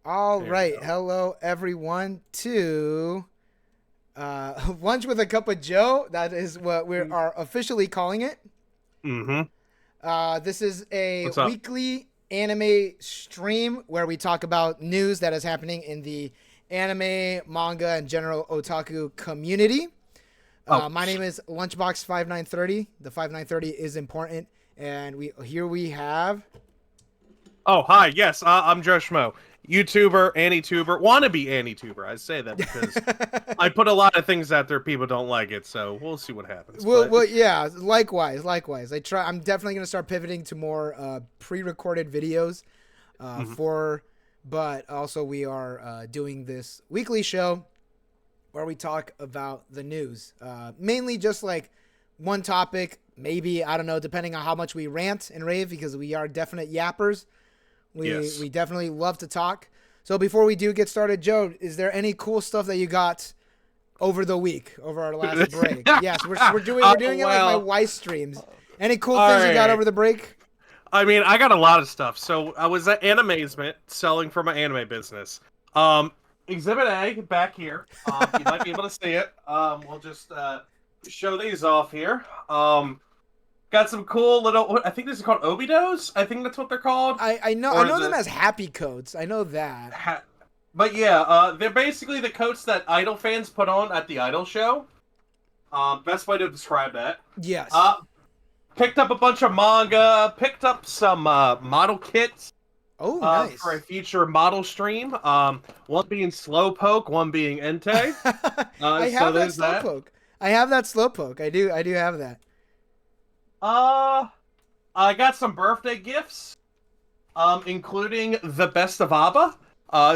All There we right. go. Hello, everyone, to Lunch with a Cup of Joe. That is what we are officially calling it. Mm-hmm. This is a What's up? weekly anime stream where we talk about news that is happening in the anime, manga, and general otaku community. Oh, My name is Lunchbox 5930. The 5930 is important, and we have. hi. Yes, I'm Joe Schmo, YouTuber, Anituber, wannabe Anituber. I say that because I put a lot of things out there. People don't like it, so we'll see what happens. But Yeah, likewise. I'm definitely gonna start pivoting to more pre-recorded videos mhm. for, but also we are doing this weekly show where we talk about the news, mainly just like one topic, maybe I don't know, depending on how much we rant and rave because we are definite yappers. We Yes. definitely love to talk. So before we do get started, Joe, is there any cool stuff that you got over the week, over our last break? Yes, we're doing it like my Well, wife streams. Any cool all things you got right. over the break? I mean, I got a lot of stuff. So I was at Animazement selling for my anime business. Um, Exhibit A back here. You might be able to see it. We'll just show these off here. Got some cool little. I think these are called Obidos. I think that's what they're called. I Or know is them it? as happy coats. I know that. But yeah, they're basically the coats that Idol fans put on at the Idol show. Best way to describe that. Yes. Uh, Picked up a bunch of manga. Picked up some model kits Oh, for a nice. future model stream. One being Slowpoke, one being Entei. I So have that there's that. slowpoke. I have that slowpoke. I do have that. Uh, I got some birthday gifts, including the best of ABBA.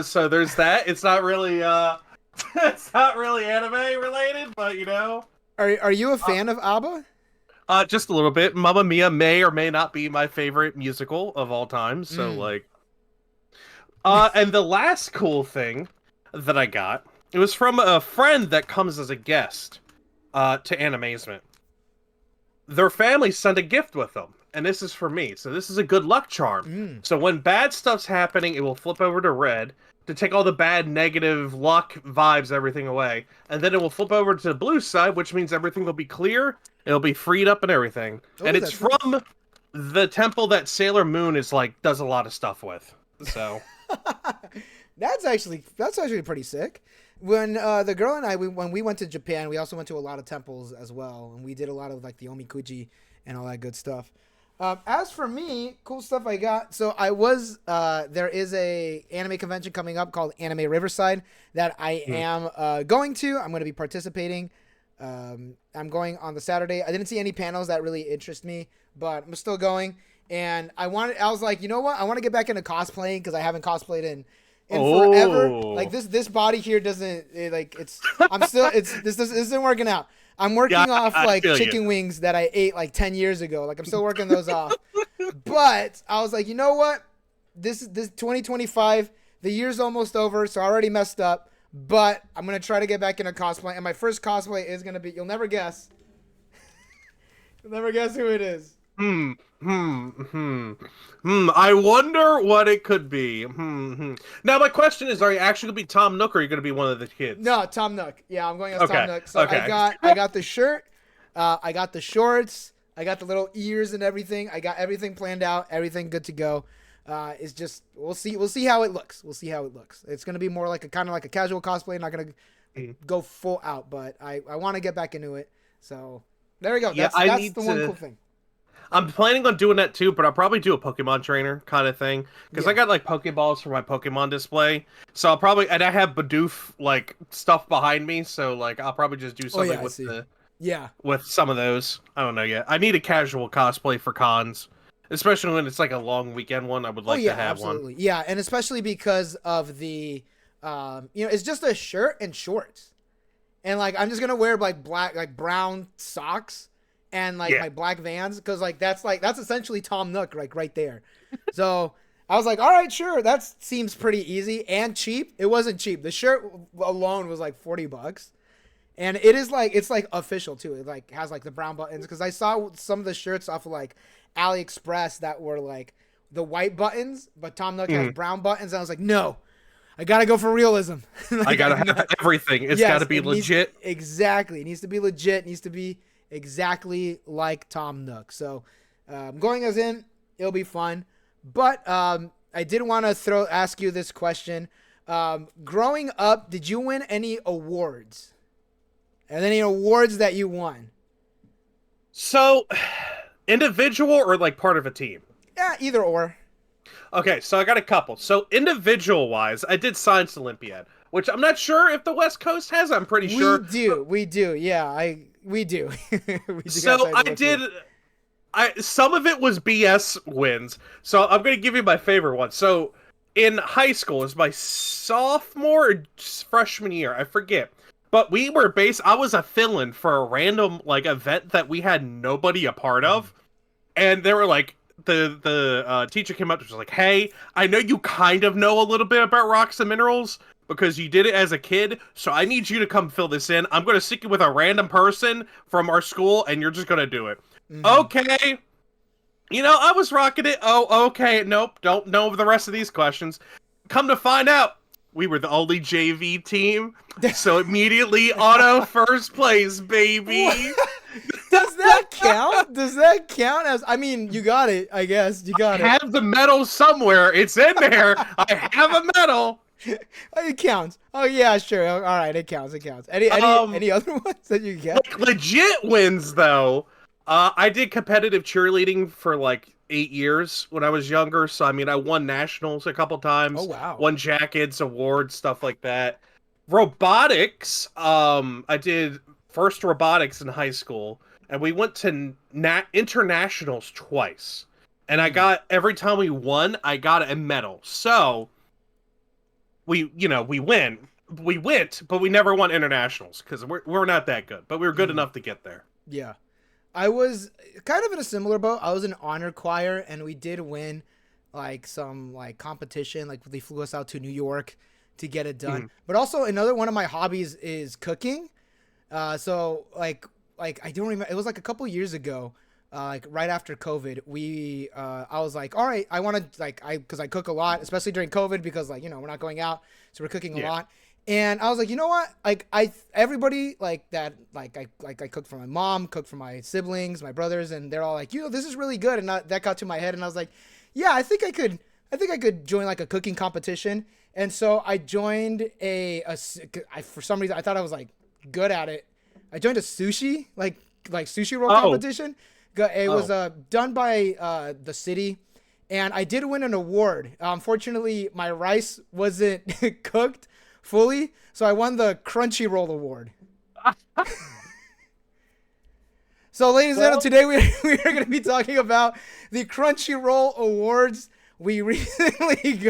So there's that. It's not really it's not really anime related, but you know, Are you a uh, fan of ABBA? just a little bit. Mamma Mia may or may not be my favorite musical of all time. So Mm. like, and the last cool thing that I got, it was from a friend that comes as a guest, to Animazement. Their family sent a gift with them, and this is for me. So this is a good luck charm. Mm. So when bad stuff's happening, it will flip over to red to take all the bad, negative luck vibes, everything away, and then it will flip over to the blue side, which means everything will be clear. It'll be freed up and everything. And Oh, it's that's nice. from the temple that Sailor Moon is like does a lot of stuff with. So That's actually pretty sick. When the girl and I when we went to Japan, we also went to a lot of temples as well, and we did a lot of like the omikuji and all that good stuff. As for me, cool stuff I got. So I was there is a anime convention coming up called Anime Riverside that I mm, am going to. I'm going to be participating. I'm going on the Saturday. I didn't see any panels that really interest me, but I'm still going. And I was like, you know what? I want to get back into cosplaying because I haven't cosplayed in forever. Like oh, this body here doesn't like it's. I'm still it's this isn't working out. I'm yeah, working off I like feel you. chicken wings that I ate like 10 years ago. Like I'm still working those off. But I was like, you know what? This 2025. The year's almost over, so I already messed up. But I'm gonna try to get back into cosplay, and my first cosplay is gonna be. You'll never guess. You'll never guess who it is. Hmm, hmm. I wonder what it could be. Now, my question is: are you actually gonna be Tom Nook, or are you gonna be one of the kids? No, Tom Nook. Yeah, I'm going as Tom Okay, Nook. So I okay. got I got the shirt, I got the shorts, I got the little ears and everything. I got everything planned out, everything good to go. It's just we'll see how it looks. We'll see how it looks. It's gonna be more like a kind of like a casual cosplay. Not gonna like, Mm. go full out, but I want to get back into it. So there we go. Yeah, That's I that's need the one to. cool thing. I'm planning on doing that too, but I'll probably do a Pokemon trainer kind of thing because I Yeah. got like Pokeballs for my Pokemon display. So I'll probably and I have Bidoof like stuff behind me, so like I'll probably just do Oh yeah, something I with see. the Yeah. with some of those. I don't know yet. I need a casual cosplay for cons, especially when it's like a long weekend one. I would Oh like to yeah, have one. absolutely. Yeah, and especially because of the, it's just a shirt and shorts, and like I'm just gonna wear like black, like brown socks, and like Yeah. my black Vans, because like that's essentially Tom Nook, like right there. So I was like, all right, sure, that seems pretty easy and cheap. It wasn't cheap. The shirt alone was like $40. And it is like it's like official too. It like has like the brown buttons because I saw some of the shirts off of like AliExpress that were like the white buttons, but Tom Nook has Mhm. brown buttons. And I was like, no, I gotta go for realism. Like, I gotta have everything. It's yes, gotta be it legit. Exactly. It needs to be legit. It needs to be exactly like Tom Nook. So going as in, it'll be fun. But I did want to ask you this question. Growing up, did you win any awards? And any awards that you won? So, individual or like part of a team? Yeah, either or. Okay, so I got a couple. So individual wise, I did Science Olympiad, which I'm not sure if the West Coast has. I'm pretty sure. We do. Yeah, we do. we do So I did. Some of it was BS wins. So I'm gonna give you my favorite one. So in high school, it was my sophomore or freshman year, I forget. But we were I was a fill-in for a random like event that we had nobody a part of, and they were like, the teacher came up and was like, "Hey, I know you kind of know a little bit about rocks and minerals because you did it as a kid, so I need you to come fill this in. I'm going to stick you with a random person from our school, and you're just going to do it." Mm-hmm. Okay. You know, I was rocking it. Oh, okay. Nope. Don't know the rest of these questions. Come to find out, we were the only JV team, so immediately auto first place, baby. Does that count? Does that count as? I mean, you got it. I guess you got it. I have the medal somewhere. It's in there. I have a medal. It counts. Oh yeah, sure. All right, it counts. It counts. Any other ones that you get? Like legit wins though. I did competitive cheerleading for like 8 years when I was younger. So I mean, I won nationals a couple times. Oh wow. Won jackets, awards, stuff like that. Robotics. I did first robotics in high school, and we went to internationals twice. And I got every time we won, I got a medal. So we win. We went, but we never won internationals because we're not that good. But we were good enough to get there. Yeah. I was kind of in a similar boat. I was in honor choir, and we did win like some like competition. Like they flew us out to New York to get it done. But also another one of my hobbies is cooking. So like I don't remember. It was like a couple years ago, like right after COVID. I was like, all right, I want to because I cook a lot, especially during COVID because like we're not going out, so we're cooking a lot. And I was like, you know what? Like everybody like that, like I cooked for my mom, cooked for my siblings, my brothers, and they're all like, this is really good. And that got to my head, and I was like, yeah, I think I could join like a cooking competition. And so I joined for some reason I thought I was like good at it. I joined a sushi like sushi roll competition. It was done by the city, and I did win an award. Unfortunately, my rice wasn't cooked fully, so I won the Crunchyroll award. So, ladies and gentlemen, today we are going to be talking about the Crunchyroll awards. We recently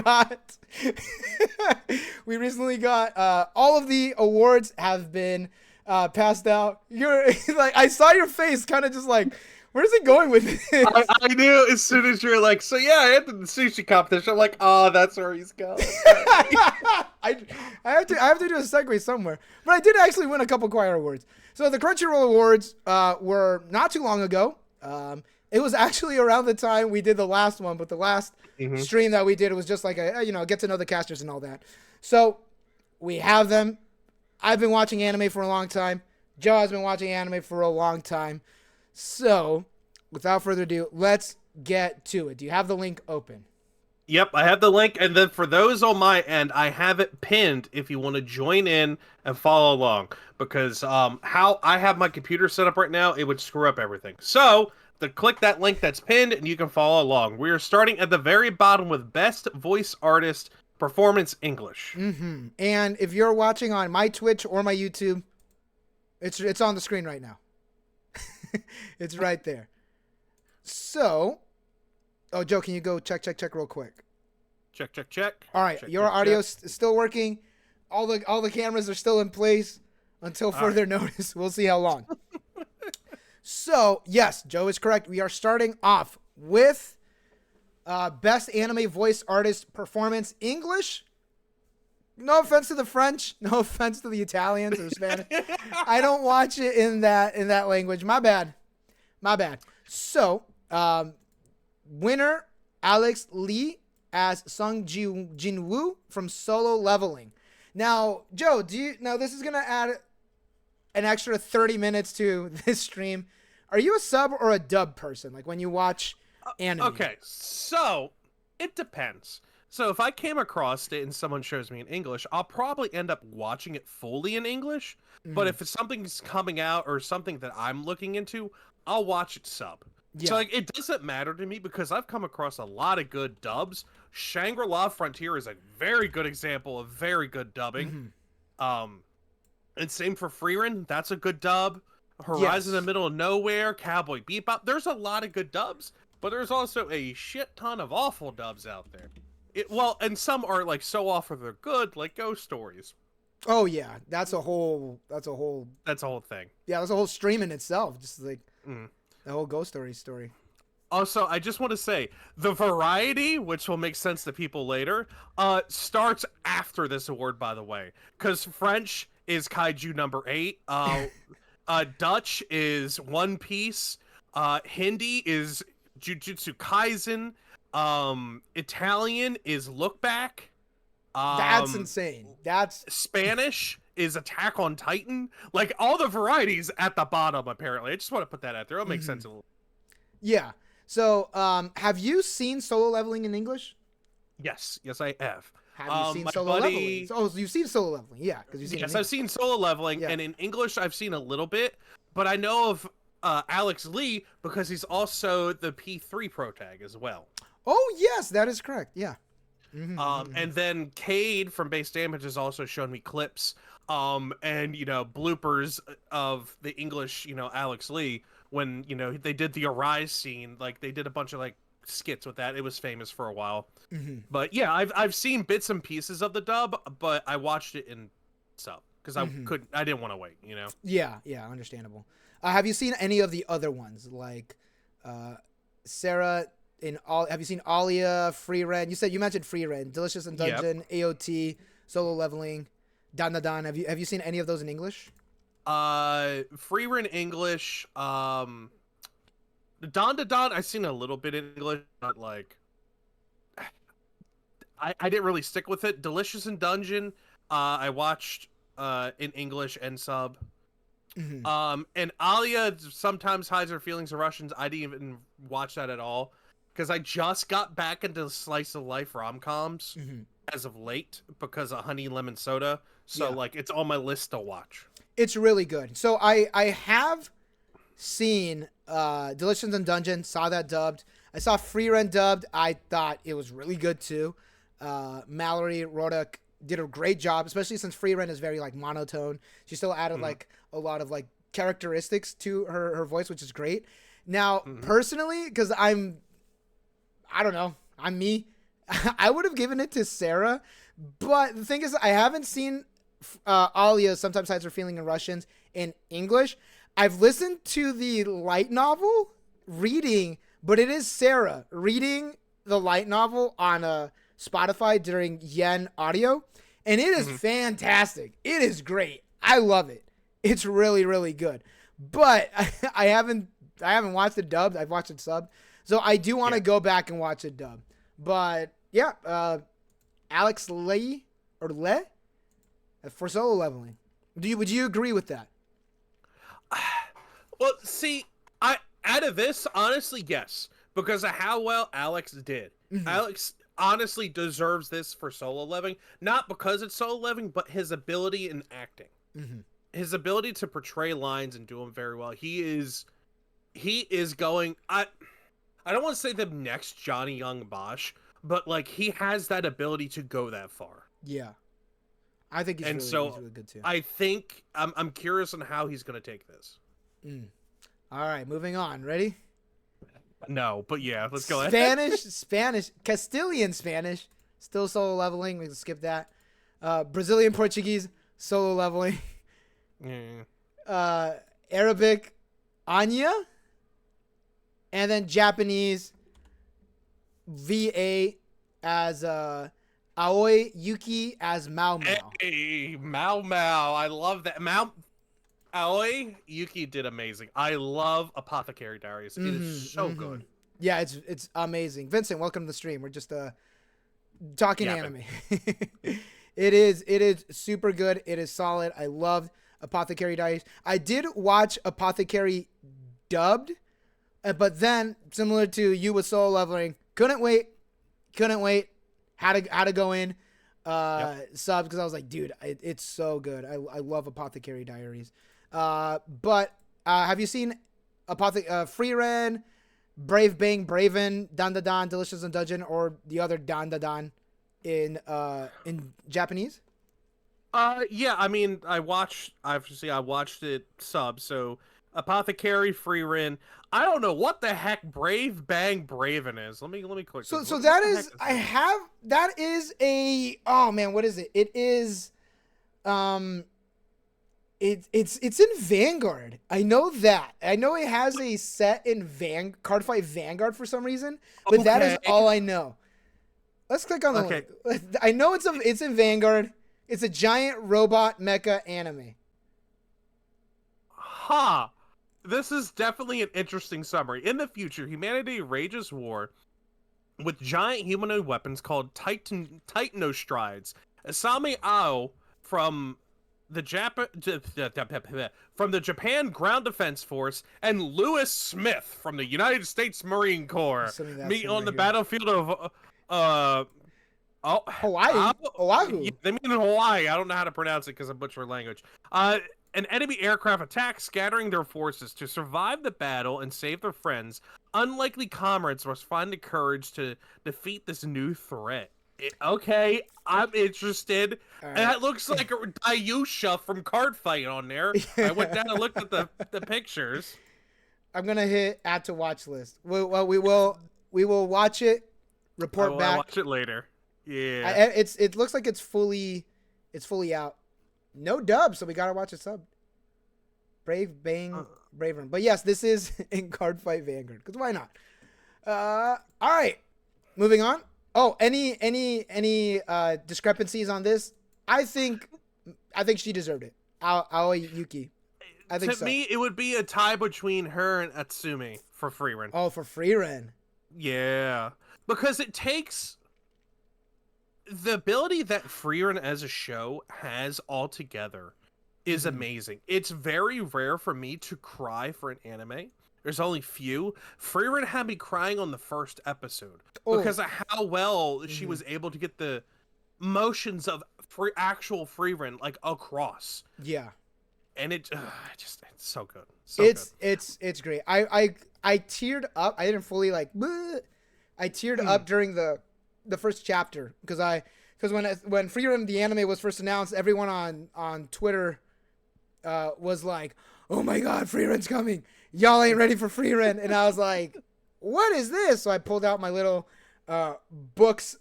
got all of the awards have been passed out. You're like, I saw your face kind of just like, where's it going with this? I knew as soon as you're like, so yeah, I entered the sushi competition. I'm like, oh, that's where he's going. I have to do a segue somewhere. But I did actually win a couple choir awards. So the Crunchyroll awards were not too long ago. It was actually around the time we did the last one, but the last stream that we did, it was just like get to know the casters and all that. So we have them. I've been watching anime for a long time. Joe has been watching anime for a long time. So, without further ado, let's get to it. Do you have the link open? Yep, I have the link, and then for those on my end, I have it pinned if you want to join in and follow along. Because how I have my computer set up right now, it would screw up everything. So, click that link that's pinned, and you can follow along. We are starting at the very bottom with Best Voice Artist Performance English. Mm-hmm. And if you're watching on my Twitch or my YouTube, it's on the screen right now. It's right there. So, Joe, can you go check real quick? Check. All right, your audio's still working. All the cameras are still in place until further notice. We'll see how long. So, yes, Joe is correct. We are starting off with Best Anime Voice Artist Performance English. No offense to the French, no offense to the Italians or Spanish. I don't watch it in that language. My bad. So, winner Alex Lee as Jinwoo from Solo Leveling. Now, Joe, now this is gonna add an extra 30 minutes to this stream. Are you a sub or a dub person? Like when you watch anime? Okay, so it depends. So if I came across it and someone shows me in English, I'll probably end up watching it fully in English. But if it's something's coming out or something that I'm looking into, I'll watch it sub. Yeah. So like it doesn't matter to me because I've come across a lot of good dubs. Shangri-La Frontier is a very good example of very good dubbing. And same for Frieren, that's a good dub. Horizon in the Middle of Nowhere, Cowboy Bebop. There's a lot of good dubs, but there's also a shit ton of awful dubs out there. And some are like so awful they're good, like Ghost Stories. Oh yeah, that's a whole thing. Yeah, that's a whole stream in itself. Just like the whole Ghost story. Also, I just want to say the variety, which will make sense to people later, starts after this award, by the way, because French is Kaiju number 8. Dutch is One Piece. Hindi is Jujutsu Kaisen. Italian is Look Back. That's insane. That's Spanish is Attack on Titan. Like all the varieties at the bottom, apparently. I just want to put that out there. It'll make sense a little. Yeah. So, have you seen Solo Leveling in English? Yes, I have. Have you seen Solo Leveling? Oh, you've seen Solo Leveling, yeah? Because you've seen. Yes, I've seen Solo Leveling, and in English I've seen a little bit, but I know of Alex Lee because he's also the P3 pro tag as well. Oh yes, that is correct. Yeah. And then Cade from Base Damage has also shown me clips, and bloopers of the English, Alex Lee when they did the Arise scene. Like they did a bunch of like skits with that. It was famous for a while. But yeah, I've seen bits and pieces of the dub, but I watched it in sub because I didn't want to wait. Yeah, understandable. Have you seen any of the other ones like Sarah? Have you seen Alia, Frieren? You mentioned Frieren, Delicious in Dungeon, AOT, Solo Leveling, Dan Dan Dan. Have you seen any of those in English? Frieren English. Dan Dan Dan I've seen a little bit in English, but like I didn't really stick with it. Delicious in Dungeon, I watched in English and sub. And Alia sometimes hides her feelings of Russians. I didn't even watch that at all. Because I just got back into slice of life rom-coms as of late because of Honey Lemon Soda. So like it's on my list to watch. It's really good. So I have seen Delicious in Dungeon, saw that dubbed. I saw Frieren dubbed. I thought it was really good too. Mallory Roduk did a great job, especially since Frieren is very like monotone. She still added like a lot of like characteristics to her voice, which is great. Now, personally, because I don't know, I'm me, I would have given it to Sarah, but the thing is, I haven't seen Alia Sometimes Hides Her Feeling in Russians in English. I've listened to the light novel reading, but it is Sarah reading the light novel on Spotify during Yen Audio, and it is fantastic. It is great. I love it. It's really, really good. But I haven't watched it dubbed. I've watched it subbed. So I do want to go back and watch it dubbed. But yeah, Alex Lee or Le for Solo Leveling. Would you agree with that? Well, see, out of this, honestly, yes, because of how well Alex did. Alex honestly deserves this for Solo Leveling, not because it's Solo Leveling, but his ability in acting, his ability to portray lines and do them very well. He is going. I don't want to say the next Johnny Young Bosch, but like he has that ability to go that far. Yeah, I think he's really good too. I think I'm curious on how he's going to take this. All right, moving on. Ready? No, but yeah, let's go ahead. Spanish, Castilian Spanish, still Solo Leveling. We can skip that. Brazilian Portuguese, Solo Leveling. Arabic, Anya. And then Japanese, VA as Aoi Yuki as Mao Mao. Hey, Mao Mao. I love that. Aoi Yuki did amazing. I love Apothecary Diaries. It is so good. Yeah, it's amazing. Vincent, welcome to the stream. We're just talking Yeah, anime. It is super good. It is solid. I loved Apothecary Diaries. I did watch Apothecary dubbed, but then similar to you with Solo Leveling, couldn't wait. Had to go in subs because I was like, dude, it's so good. I love Apothecary Diaries. But have you seen Free Ren, Brave Bang, Braven, Dan Da Dan, Delicious and Dungeon, or the other Dan Da Dan in Japanese? Yeah, I mean, I watched it sub, so Apothecary, Free Rin. I don't know what the heck Brave Bang Braven is. Let me click So this. so What that the heck is is I that? have that is a oh man, what is it? It is um it's in Vanguard. I know that. I know it has a set in Cardfight Vanguard for some reason, but that is Okay. all I know. Let's click on the Okay. link. I know it's in Vanguard. It's a giant robot mecha anime. Ha! This is definitely an interesting summary. In the future, humanity rages war with giant humanoid weapons called Titanostrides. Asami Ao from the from the Japan Ground Defense Force and Lewis Smith from the United States Marine I'm Corps assuming that's meet him on right the here. battlefield of oh, Hawaii? yeah, Oahu. they mean in Hawaii. I don't know how to pronounce it because I butcher language. An enemy aircraft attacks, scattering their forces. To survive the battle and save their friends, unlikely comrades must find the courage to defeat this new threat. Okay, I'm interested. All And right. that looks like a Ayusha from Card Fight on there. I went down and looked at the pictures. I'm gonna hit add to watch list. We will watch it. Report I'll back. watch it later. Yeah. It looks like it's fully out. No dub, so we gotta watch it sub. Brave Bang Braver. But yes, this is in Card Fight Vanguard. Because why not? All right, moving on. Oh, any discrepancies on this? I think she deserved it. Aoi Yuki. I think To so. me, it would be a tie between her and Atsumi for Freerin. Oh, for Freerin. Yeah. Because it takes the ability that Freerin as a show has altogether is amazing. It's very rare for me to cry for an anime. There's only few. Freerin had me crying on the first episode because of how well she was able to get the motions of actual Freerin like across. Yeah. And it's so good. It's great. I teared up. I didn't fully like. Bleh. I teared up during the first chapter because when Freedom the anime was first announced, everyone on Twitter was like, "Oh my God, Freeren's coming! Y'all ain't ready for Freeren." And I was like, "What is this?" So I pulled out my little books,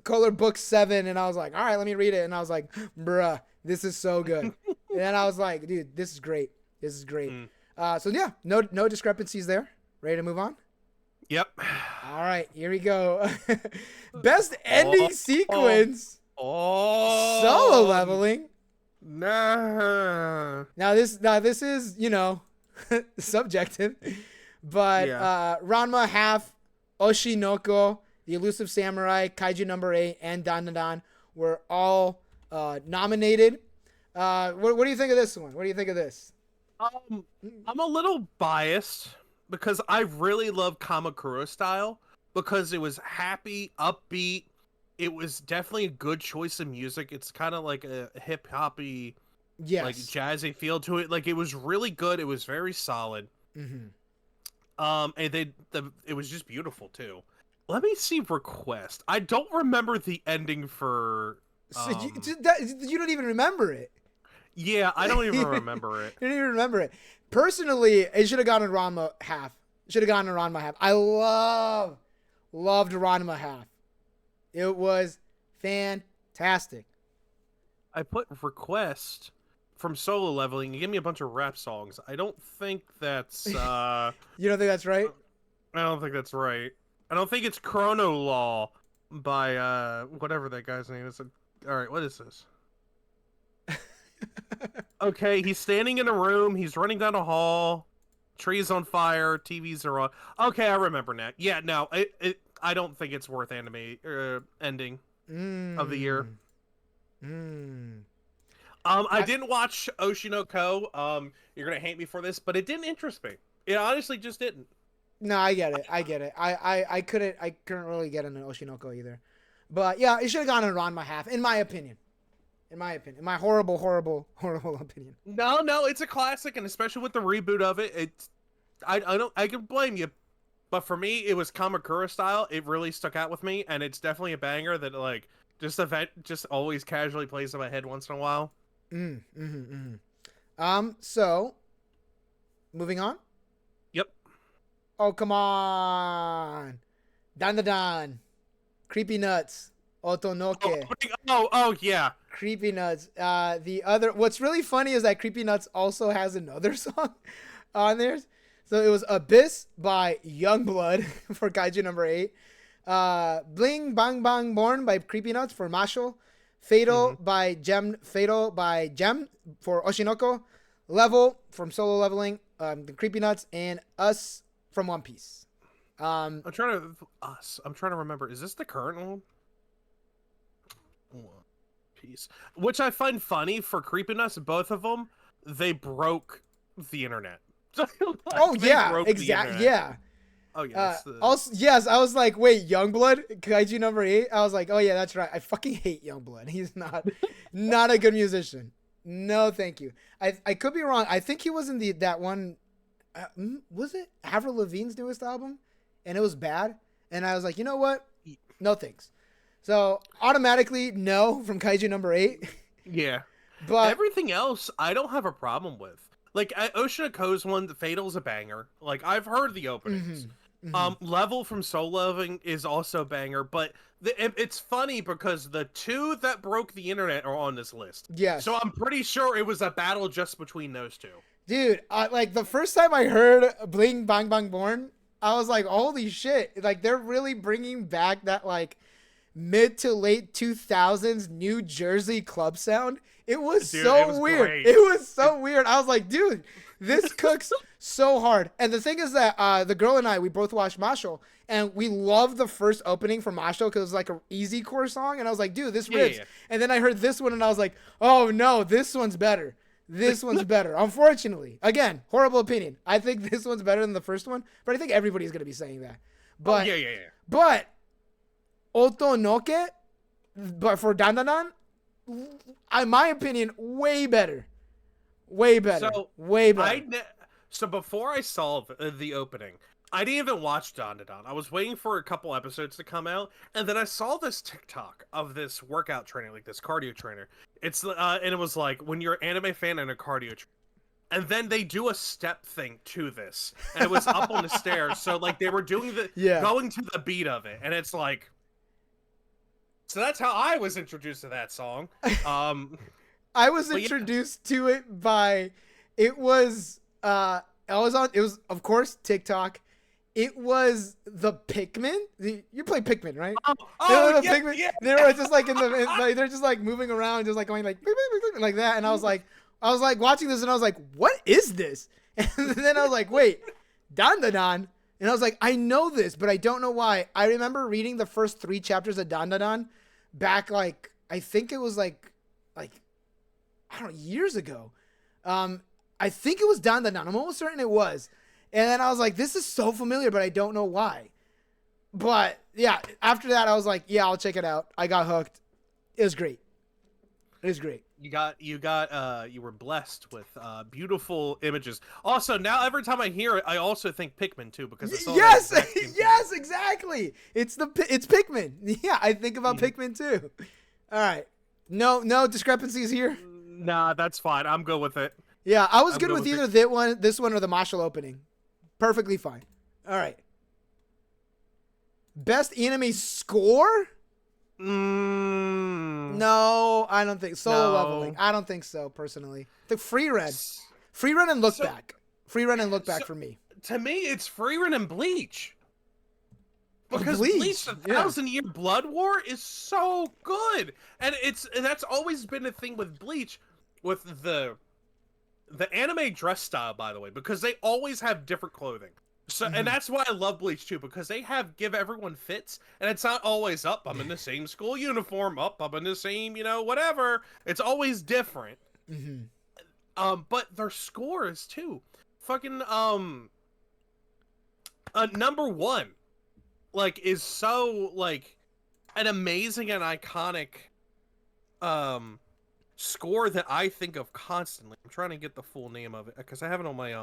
color book 7, and I was like, "All right, let me read it." And I was like, "Bruh, this is so good." And I was like, "Dude, this is great. This is great." So yeah, no discrepancies there. Ready to move on? Yep. All right, here we go. Best ending sequence. Solo Leveling. Nah. Now this is, subjective, but Ranma half, Oshinoko, the Elusive Samurai, Kaiju number 8, and Dandadan were all nominated. What do you think of this one? What do you think of this? I'm a little biased because I really love Kamakura style because it was happy, upbeat. It was definitely a good choice of music. It's kind of like a hip hoppy, like jazzy feel to it. Like it was really good. It was very solid. And it was just beautiful too. Let me see Request. I don't remember the ending for. You don't even remember it. Yeah, I don't even remember it. You don't even remember it. Personally, it should have gone to Ranma half. Should have gone to Ranma half. I loved Ranma half. It was fantastic. I put Request from Solo Leveling. You give me a bunch of rap songs. I don't think that's. You don't think that's right? I don't think that's right. I don't think it's Chrono Law by whatever that guy's name is. All right, what is this? Okay, he's standing in a room. He's running down a hall. Trees on fire. TVs are on. Okay, I remember now. Yeah, no, I don't think it's worth ending. of the year. Mm. Mm. I didn't watch Oshinoko. You're gonna hate me for this, but it didn't interest me. It honestly just didn't. No, I get it. I get it. I couldn't really get into Oshinoko either. But yeah, it should have gone around my half, in my opinion. In my opinion. In my horrible, horrible, horrible opinion. No, it's a classic, and especially with the reboot of it, I can blame you, but for me, it was Kamakura style. It really stuck out with me, and it's definitely a banger that like just always casually plays in my head once in a while. So moving on. Yep. Oh, come on. Dan da Dan. Creepy Nuts. Otonoke. Oh yeah. Creepy Nuts. What's really funny is that Creepy Nuts also has another song on there. So it was Abyss by Youngblood for Kaiju number 8. Bling Bang Bang Born by Creepy Nuts for Masho. Fatal by Gem for Oshinoko. Level from Solo Leveling, the Creepy Nuts, and Us from One Piece. I'm trying to remember. Is this the current one? One Piece, which I find funny for Creepy Nuts. Both of them, they broke the internet. Oh yeah, exactly. Yeah. Oh yeah. Also, yes, I was like, wait, Youngblood, Kaiju number 8. I was like, oh yeah, that's right. I fucking hate Youngblood. He's not a good musician. No, thank you. I could be wrong. I think he was in that one. Was it Avril Lavigne's newest album? And it was bad. And I was like, you know what? No thanks. So automatically no from Kaiju number 8. Yeah. But everything else, I don't have a problem with. Like Oshinoko's one, the Fatal's a banger. Like I've heard the openings. Level from Soul Loving is also a banger, but it's funny because the two that broke the internet are on this list. Yes. So I'm pretty sure it was a battle just between those two. Dude, like the first time I heard Bling Bang Bang Born, I was like, holy shit. Like they're really bringing back that like mid to late 2000s New Jersey club sound. It was weird. Great. It was so weird. I was like, dude, this cooks so hard. And the thing is that the girl and I, we both watched Masho, and we loved the first opening for Masho because it was like an easy core song. And I was like, dude, this rips. Yeah. And then I heard this one, and I was like, oh no, this one's better. This one's better. Unfortunately, again, horrible opinion. I think this one's better than the first one, but I think everybody's gonna be saying that. But yeah. But Otonoke, but for Dandanan, in my opinion, way better. Way better. Way better. So before I saw the opening, I didn't even watch Don to Don. I was waiting for a couple episodes to come out, and then I saw this TikTok of this workout trainer, like this cardio trainer. It's and it was like when you're an anime fan and a cardio trainer. And then they do a step thing to this, and it was up on the stairs. So like they were doing going to the beat of it, and it's like. So that's how I was introduced to that song. I was introduced to it by, it was of course TikTok. It was the Pikmin. You play Pikmin, right? Yeah, Pikmin. Yeah. They were just like they're just like moving around, just like going like that. And I was like watching this, and I was like, what is this? And then I was like, wait, Dandadan. And I was like, I know this, but I don't know why. I remember reading the first 3 chapters of Dandadan back, like, I think it was like I don't know, years ago. I think it was Dandadan. I'm almost certain it was. And then I was like, this is so familiar, but I don't know why. But yeah, after that, I was like, yeah, I'll check it out. I got hooked. It was great. It was great. You were blessed with beautiful images. Also, now every time I hear it, I also think Pikmin too, because it's all yes, exactly. It's Pikmin. Yeah, I think about Pikmin too. All right, no discrepancies here. Nah, that's fine. I'm good with it. Yeah, I was good with either this one, or the Marshall opening. Perfectly fine. All right. Best anime score? No, I don't think Solo Leveling. I don't think so, personally. The Free Run and Look Back. Free Run and Look Back for me. To me, it's Free Run and Bleach. Because Bleach, the 1,000-Year Blood War is so good, and that's always been a thing with Bleach, with the anime dress style, by the way, because they always have different clothing. So, and that's why I love Bleach too, because they give everyone fits, and it's not always up. I'm in the same school uniform. I'm in the same, whatever. It's always different. Mm-hmm. But their scores too, fucking number one, like is so like an amazing and iconic score that I think of constantly. I'm trying to get the full name of it because I have it on my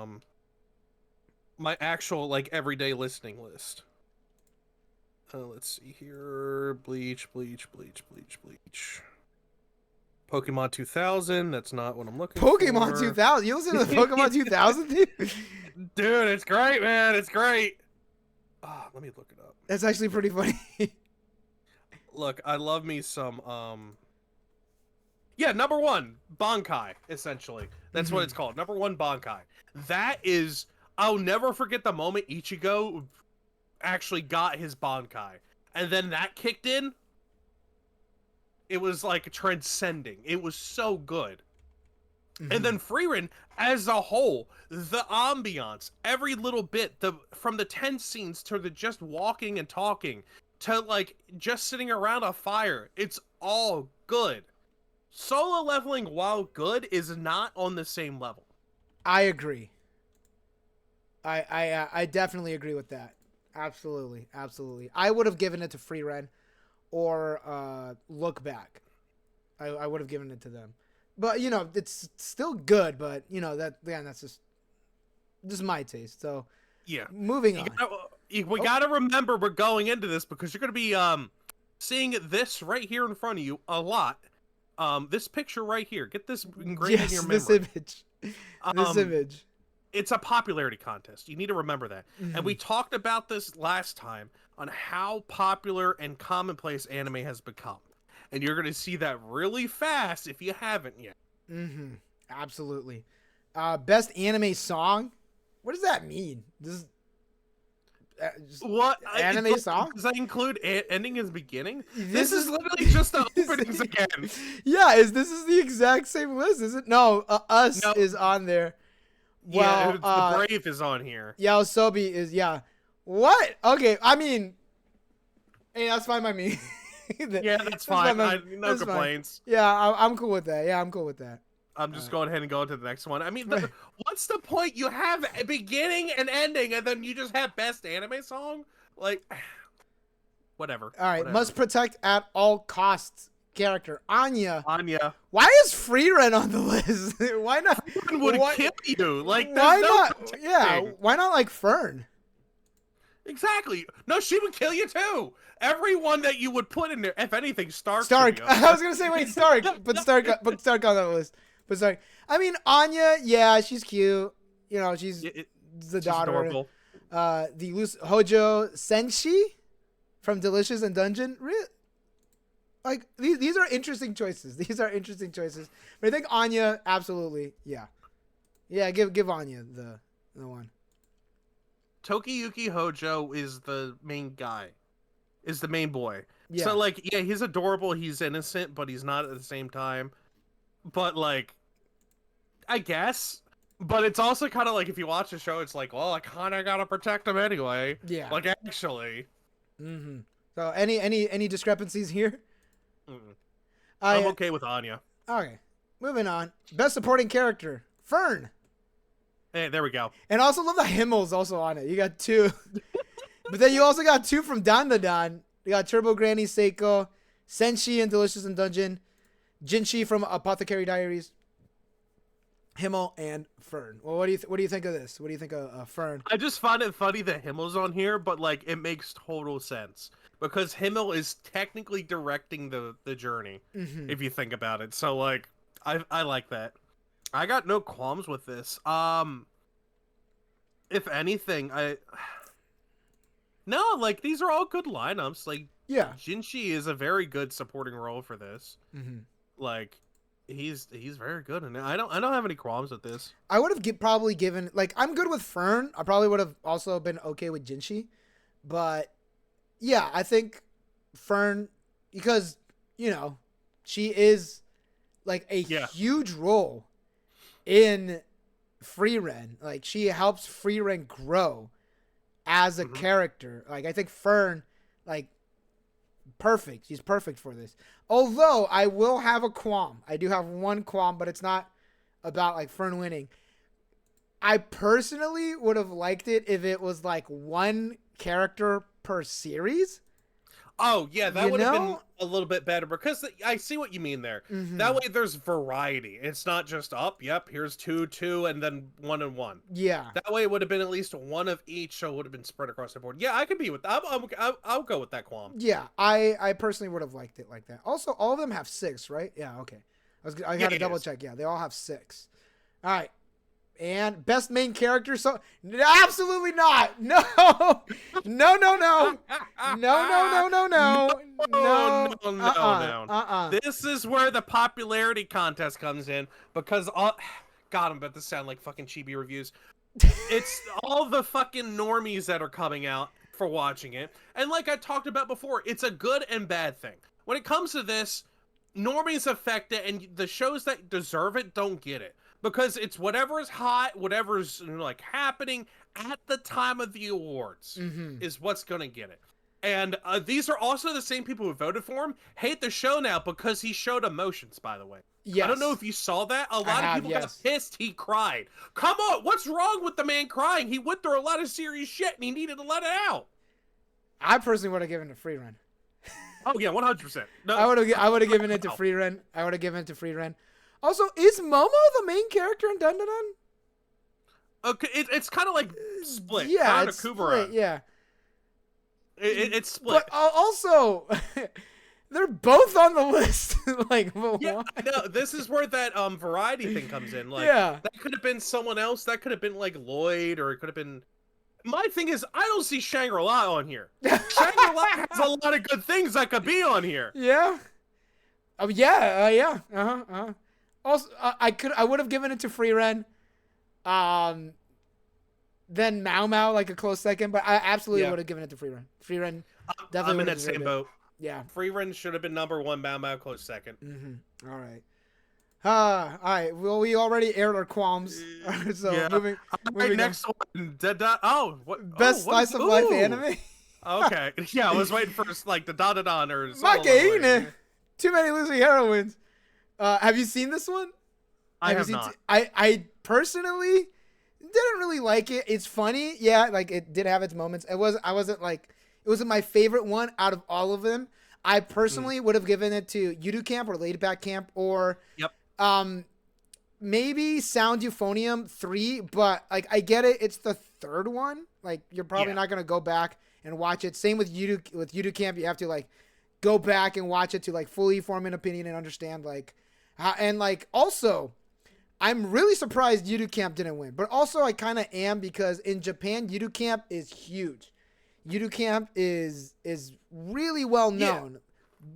my actual like everyday listening list. Let's see here. Bleach. Pokemon 2000. That's not what I'm looking for. Pokemon 2000. You listen to the Pokemon 2000, dude? Dude, it's great, man. It's great. Let me look it up. That's actually pretty funny. Look, I love me some yeah, number one, Bankai, essentially. That's what it's called. Number one, Bankai. That is, I'll never forget the moment Ichigo actually got his Bankai. And then that kicked in. It was like transcending. It was so good. And then Frieren, as a whole, the ambiance, every little bit, from the tense scenes to the just walking and talking, to like just sitting around a fire, it's all good. Solo leveling, while good, is not on the same level. I agree. I definitely agree with that. Absolutely. I would have given it to Frieren or Look Back. I would have given it to them. But, it's still good, but, that's just my taste. So, yeah. Moving on. We gotta remember we're going into this because you're gonna be seeing this right here in front of you a lot. This picture right here. Get this engraved in your memory. This image. This image. It's a popularity contest. You need to remember that. And we talked about this last time on how popular and commonplace anime has become. And you're going to see that really fast if you haven't yet. Absolutely. Best anime song? What does that mean? What? Anime song? Does that include ending and beginning? This is literally just the openings again. Yeah, this is the exact same list, is it? No, Us is on there. Well, the Brave is on here. Yaosobi is, What? Okay, I mean, hey, that's fine by me. Yeah, that's fine. No complaints. Fine. Yeah, I'm cool with that. I'm just going ahead and going to the next one. I mean, what's the point? You have a beginning and ending, and then you just have best anime song? Like, whatever. All right, whatever. Must protect at all costs character. Anya. Why is Frieren on the list? Why not? Frieren would kill you. Like, why not? Yeah, why not like Fern? Exactly. No, she would kill you too. Everyone that you would put in there, if anything, Stark. I was gonna say wait, Stark, but Stark on that list. But Stark. I mean, Anya, yeah, she's cute. She's the daughter. Adorable. The Hojo Senshi from Delicious and Dungeon. Like these are interesting choices. But I think Anya, absolutely, yeah. Give Anya the one. Tokiyuki Hojo is the main guy, is the main boy. Yeah. So like, yeah, he's adorable. He's innocent, but he's not at the same time. But like, I guess. But it's also kind of like if you watch the show, it's like, well, I kind of gotta protect him anyway. Yeah. Like actually. So any discrepancies here? I'm okay with Anya. Okay, moving on. Best supporting character, Fern. Hey, there we go. And also love the Himmel's also on it. You got 2. But then you also got 2 from Dan. You got Turbo Granny Seiko, Senshi in Delicious and Dungeon, Jinshi from Apothecary Diaries, Himmel, and Fern. Well, what do you think of this? What do you think of Fern? I just find it funny that Himmel's on here, but like it makes total sense because Himmel is technically directing the journey, if you think about it. So like, I like that. I got no qualms with this. If anything, no, like these are all good lineups. Like, yeah, Jinshi is a very good supporting role for this. Like, he's very good, and I don't have any qualms with this. I would have probably given, like, I'm good with Fern. I probably would have also been okay with Jinshi, but yeah, I think Fern, because she is like a huge role in Frieren. Like, she helps Frieren grow, as a character. Like I think Fern, like perfect. She's perfect for this. Although I will have a qualm. I do have one qualm, but it's not about like Fern winning. I personally would have liked it if it was like one character per series. Oh, yeah, that would have been a little bit better because I see what you mean there. That way there's variety. It's not just yep, here's 2, 2, and then 1 and 1. Yeah. That way it would have been at least one of each, so it would have been spread across the board. Yeah, I could be with that. I'll go with that qualm. Yeah, I personally would have liked it like that. Also, all of them have 6, right? Yeah, okay. I got to double check. Yeah, they all have 6. All right. And best main character, so absolutely not. No, no, no, no, no, no, no, no, no. This is where the popularity contest comes in because God, I'm about to sound like fucking chibi reviews. It's all the fucking normies that are coming out for watching it, and like I talked about before, it's a good and bad thing. When it comes to this, normies affect it, and the shows that deserve it don't get it. Because it's whatever is hot, whatever's like happening at the time of the awards is what's going to get it. And these are also the same people who voted for him hate the show now because he showed emotions, by the way. Yes. I don't know if you saw that. A lot of people got pissed he cried. Come on, what's wrong with the man crying? He went through a lot of serious shit and he needed to let it out. I personally would have given it a free run. Oh, yeah, 100%. No, I would have given it to free run. I would have given it to free run. Also, is Momo the main character in Dun Dun Dun? Okay, it's kind of like split. Yeah, it's split. Yeah, it's split. But also, they're both on the list. Like, yeah, I know. This is where that variety thing comes in. Like, that could have been someone else. That could have been like Lloyd, or it could have been. My thing is, I don't see Shangri-La on here. Shangri-La has a lot of good things that could be on here. Yeah. Oh yeah. Also, I would have given it to Free Ren, then Mao Mao like a close second, but I absolutely would have given it to Free Ren. Free Ren definitely. I'm in that same boat. Yeah, Free Ren should have been number 1. Mao Mao close second. All right. All right. Well, we already aired our qualms, so moving next one. What best slice of life anime? Okay, yeah, I was waiting for like the da or something. Too many losing heroines. Have you seen this one? I have not. I personally didn't really like it. It's funny, yeah, like it did have its moments. It wasn't my favorite one out of all of them. I personally would have given it to Yudu Camp or Laid Back Camp or maybe Sound Euphonium 3, but like I get it, it's the third one. Like you're probably not gonna go back and watch it. Same with Yudu Camp, you have to like go back and watch it to like fully form an opinion and understand like how, and like also I'm really surprised Yudu Camp didn't win, but also I kind of am because in Japan Yudu Camp is huge. Yudu Camp is really well known,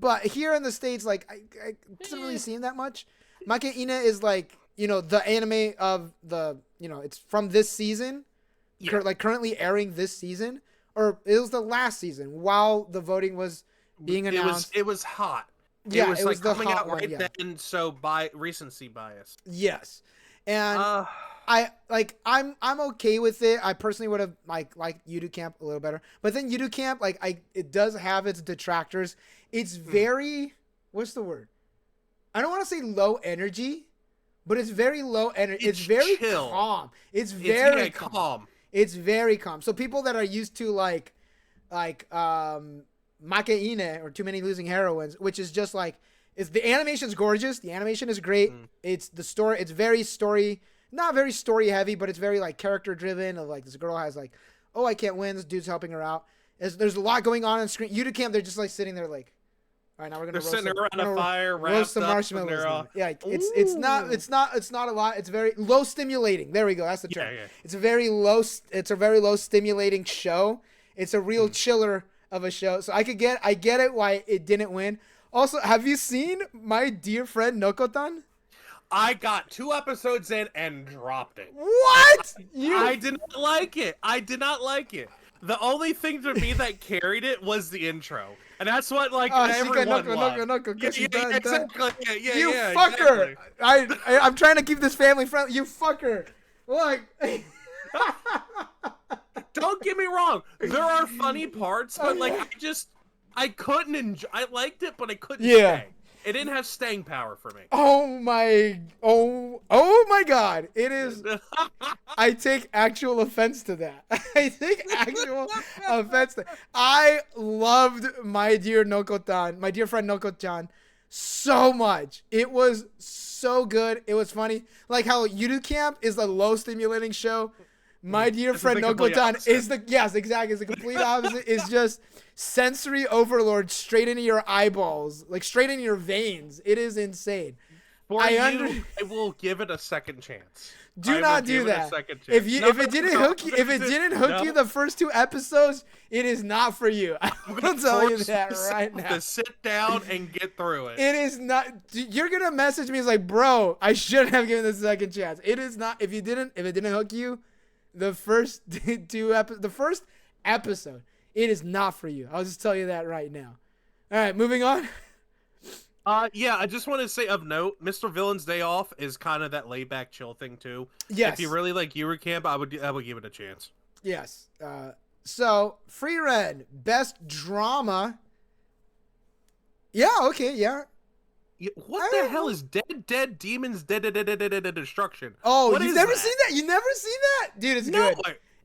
but here in the States like I doesn't really seem that much. Make Ine is like, you know, the anime of the, you know, it's from this season, like currently airing this season, or it was the last season while the voting was being announced. It was hot. Yeah, it was like coming out one, right then, so by recency bias. Yes, and I'm okay with it. I personally would have liked Yudu Camp a little better, but then Yudu Camp it does have its detractors. It's very what's the word? I don't want to say low energy, but it's very low energy. It's very chill. Calm. It's very calm. It's very calm. So people that are used to like Make Ine or Too Many Losing Heroines, which is just like, the animation's gorgeous. The animation is great. It's the story. It's not very story heavy, but it's very like character driven. Of like this girl has like, oh, I can't win. This dude's helping her out. There's a lot going on screen. Yudu Camp, they're just like sitting there like, all right, now we're gonna sitting around a fire, roast some marshmallows. Yeah, it's not a lot. It's very low stimulating. There we go. That's the term. Yeah. It's a very low stimulating show. It's a real chiller of a show. So I get it why it didn't win. Also, have you seen My Dear Friend Nokotan? I got 2 episodes in and dropped it. What? I did not like it. The only thing to me that carried it was the intro. And that's what everyone loved. Exactly. Yeah, you fucker. Exactly. I'm trying to keep this family friendly. You fucker. Look. Don't get me wrong. There are funny parts, but like I couldn't enjoy. I liked it, but I couldn't stay. It didn't have staying power for me. Oh my God. It is. I take actual offense to that. I take actual offense to. I loved my dear Noko-tan, my dear friend Noko-chan, so much. It was so good. It was funny. Like how Yuru Camp is a low stimulating show. My dear friend Noko-tan is yes, exactly. It's the complete opposite. It's just sensory overload straight into your eyeballs, like straight into your veins. It is insane. I will give it a second chance. Do not do that. If it didn't hook you the first 2 episodes, it is not for you. I'll tell you that right now. To sit down and get through it. It is not. You're gonna message me. It's like, bro, I shouldn't have given this a second chance. It is not. If it didn't hook you, the first episode, it is not for you. I'll just tell you that right now. All right, moving on. Yeah, I just want to say of note, Mr. Villain's Day Off is kind of that laid back chill thing too. Yes. If you really like Yuru Camp, I would give it a chance. Yes. So Free Ren, best drama. Yeah. Okay. Yeah. What the hell is Dead Demons Dead Destruction? Oh, you've never seen that? You never seen that? Dude, it's good.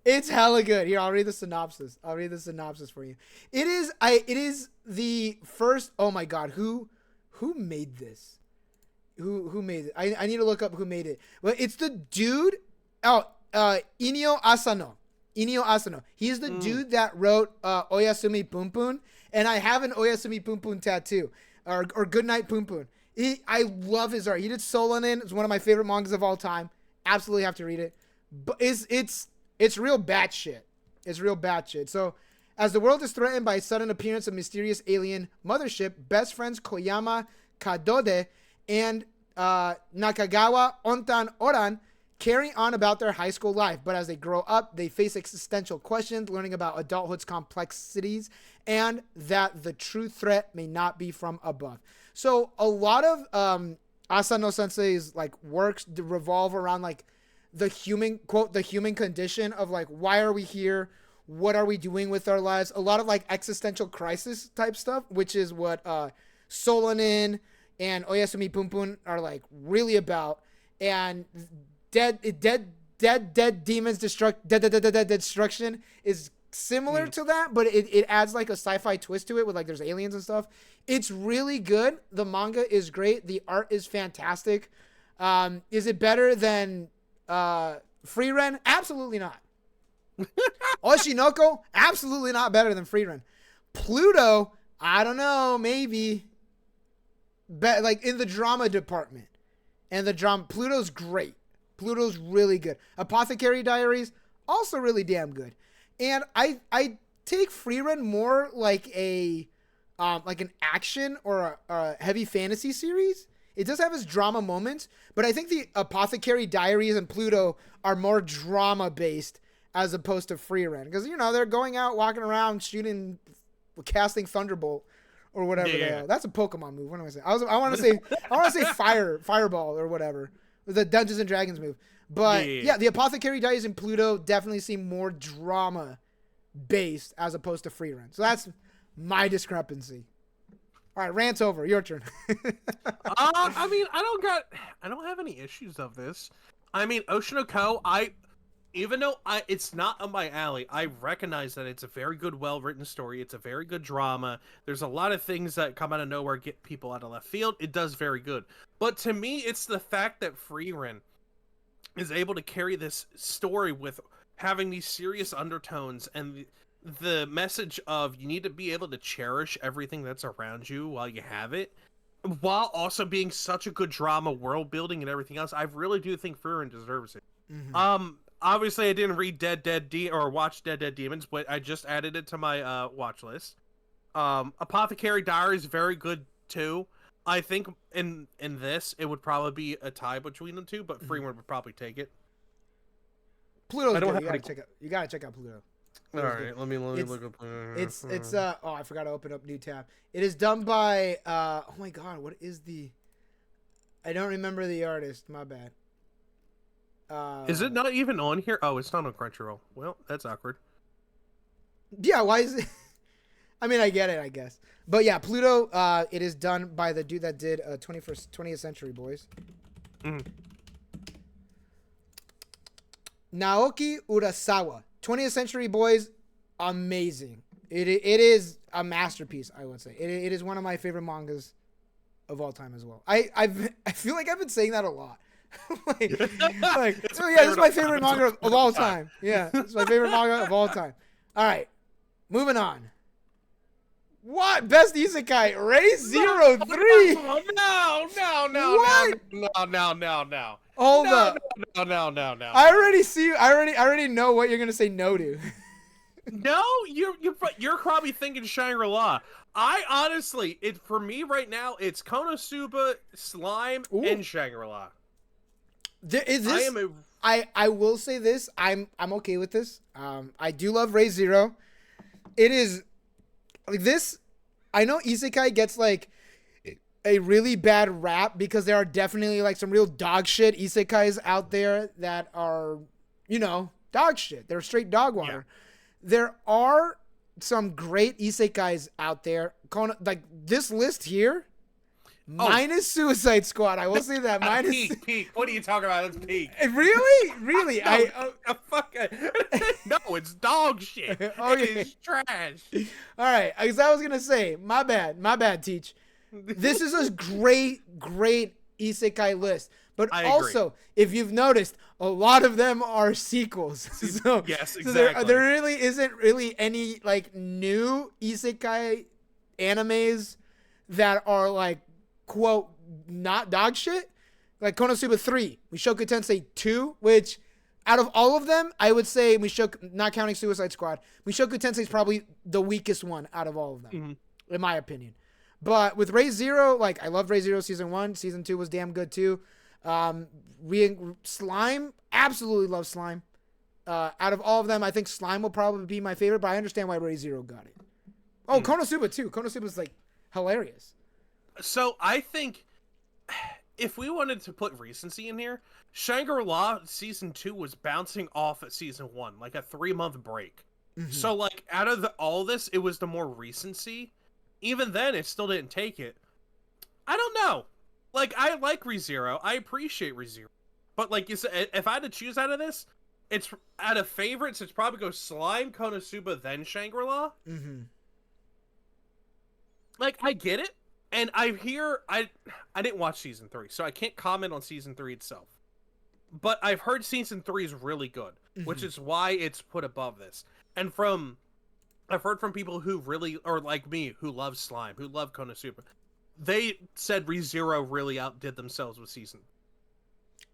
It's hella good. Here, I'll read the synopsis. For you. It is the first. Oh my God, who made this? Who made it? I need to look up who made it. Well, it's the dude. Inio Asano. He's the dude that wrote Oyasumi Pun Pun, and I have an Oyasumi Pun Pun tattoo. Or Goodnight Pun Pun. I love his art. He did Solanin. It's one of my favorite mangas of all time. Absolutely have to read it. But it's real batshit. It's real batshit. So, as the world is threatened by a sudden appearance of mysterious alien mothership, best friends Koyama Kadode and Nakagawa Ontan Oran carry on about their high school life, but as they grow up, they face existential questions, learning about adulthood's complexities, and that the true threat may not be from above. So a lot of Asano Sensei's like works revolve around like the human condition of like, why are we here? What are we doing with our lives? A lot of like existential crisis type stuff, which is what Solanin and Oyasumi Pun Pun are like really about. And Dead Demons Destruction is similar to that, but it adds like a sci-fi twist to it with like there's aliens and stuff. It's really good. The manga is great. The art is fantastic. Is it better than Free Ren? Absolutely not. Oshinoko? Absolutely not better than Free Ren. Pluto? I don't know. Maybe. Like in the drama department. And the drama, Pluto's great. Pluto's really good. Apothecary Diaries, also really damn good. And I take Free Ren more like an action or a heavy fantasy series. It does have its drama moments, but I think the Apothecary Diaries and Pluto are more drama based as opposed to Free Ren, because they're going out, walking around, shooting, casting Thunderbolt or whatever. Yeah. That's a Pokemon move. What am I saying? I want to say Fireball or whatever. The Dungeons and Dragons move. But the Apothecary Diaries and Pluto definitely seem more drama based as opposed to Free Ren. So that's my discrepancy. All right, rant's over. Your turn. I mean, I don't have any issues of this. I mean, Oshinoko, even though it's not up my alley, I recognize that it's a very good, well-written story. It's a very good drama. There's a lot of things that come out of nowhere, get people out of left field. It does very good. But to me, it's the fact that Free Ren is able to carry this story with having these serious undertones and the message of you need to be able to cherish everything that's around you while you have it, while also being such a good drama, world building, and everything else. I really do think Free Ren deserves it. Mm-hmm. Obviously, I didn't read watch Dead Demons, but I just added it to my watch list. Apothecary Diaries is very good too. I think in this it would probably be a tie between the two, but Free Ren would probably take it. Pluto's good. You gotta check out Pluto. All right, let me look up. It's I forgot to open up new tab. It is done by oh my god, what is the? I don't remember the artist. My bad. Is it not even on here? Oh, it's not on Crunchyroll. Well, that's awkward. Yeah, why is it? I mean, I get it, I guess. But yeah, Pluto, it is done by the dude that did 20th Century Boys. Mm. Naoki Urasawa. 20th Century Boys, amazing. It is a masterpiece, I would say. It is one of my favorite mangas of all time as well. I feel like I've been saying that a lot. Oh yeah, this is my favorite manga of all time. Yeah, it's my favorite manga of all time. All right, moving on. What? Best Isekai? Ray 03. No. Hold up. No. I already know what you're gonna say no to. No, you're probably thinking Shangri-La. I honestly, for me right now, it's Konosuba, Slime, and Shangri-La. I will say this. I'm okay with this. I do love Ray Zero. It is like this. I know Isekai gets like a really bad rap because there are definitely like some real dog shit isekais out there that are, dog shit. They're straight dog water. Yeah. There are some great isekais out there. Like this list here, minus Suicide Squad. I will say that. Minus peak. What are you talking about? It's peak. Really? No, it's dog shit. It's trash. All right, because I was gonna say, my bad, Teach. This is a great isekai list. But also, if you've noticed, a lot of them are sequels. Yes, exactly. So there really isn't any like new isekai animes that are like, quote, not dog shit. Like Konosuba 3, Mushoku Tensei 2, which out of all of them, I would say not counting Suicide Squad, Mushoku Tensei is probably the weakest one out of all of them, in my opinion. But with Ray Zero, like I loved Ray Zero season 1, season 2 was damn good too. Slime, absolutely love Slime. Out of all of them, I think Slime will probably be my favorite, but I understand why Ray Zero got it. Oh, Konosuba too. Konosuba's like hilarious. So I think if we wanted to put recency in here, Shangri-La season 2 was bouncing off at season 1, like a 3-month break. Mm-hmm. So like out of all this, it was the more recency. Even then, it still didn't take it. I don't know. Like, I like ReZero. I appreciate ReZero. But, like you said, if I had to choose out of this, it's out of favorites, it's probably go Slime, Konosuba, then Shangri-La. Mm-hmm. Like, I get it. And I didn't watch season 3, so I can't comment on season 3 itself. But I've heard season 3 is really good, which is why it's put above this. And I've heard from people who really, or like me, who love Slime, who love Konosuba. They said ReZero really outdid themselves with season.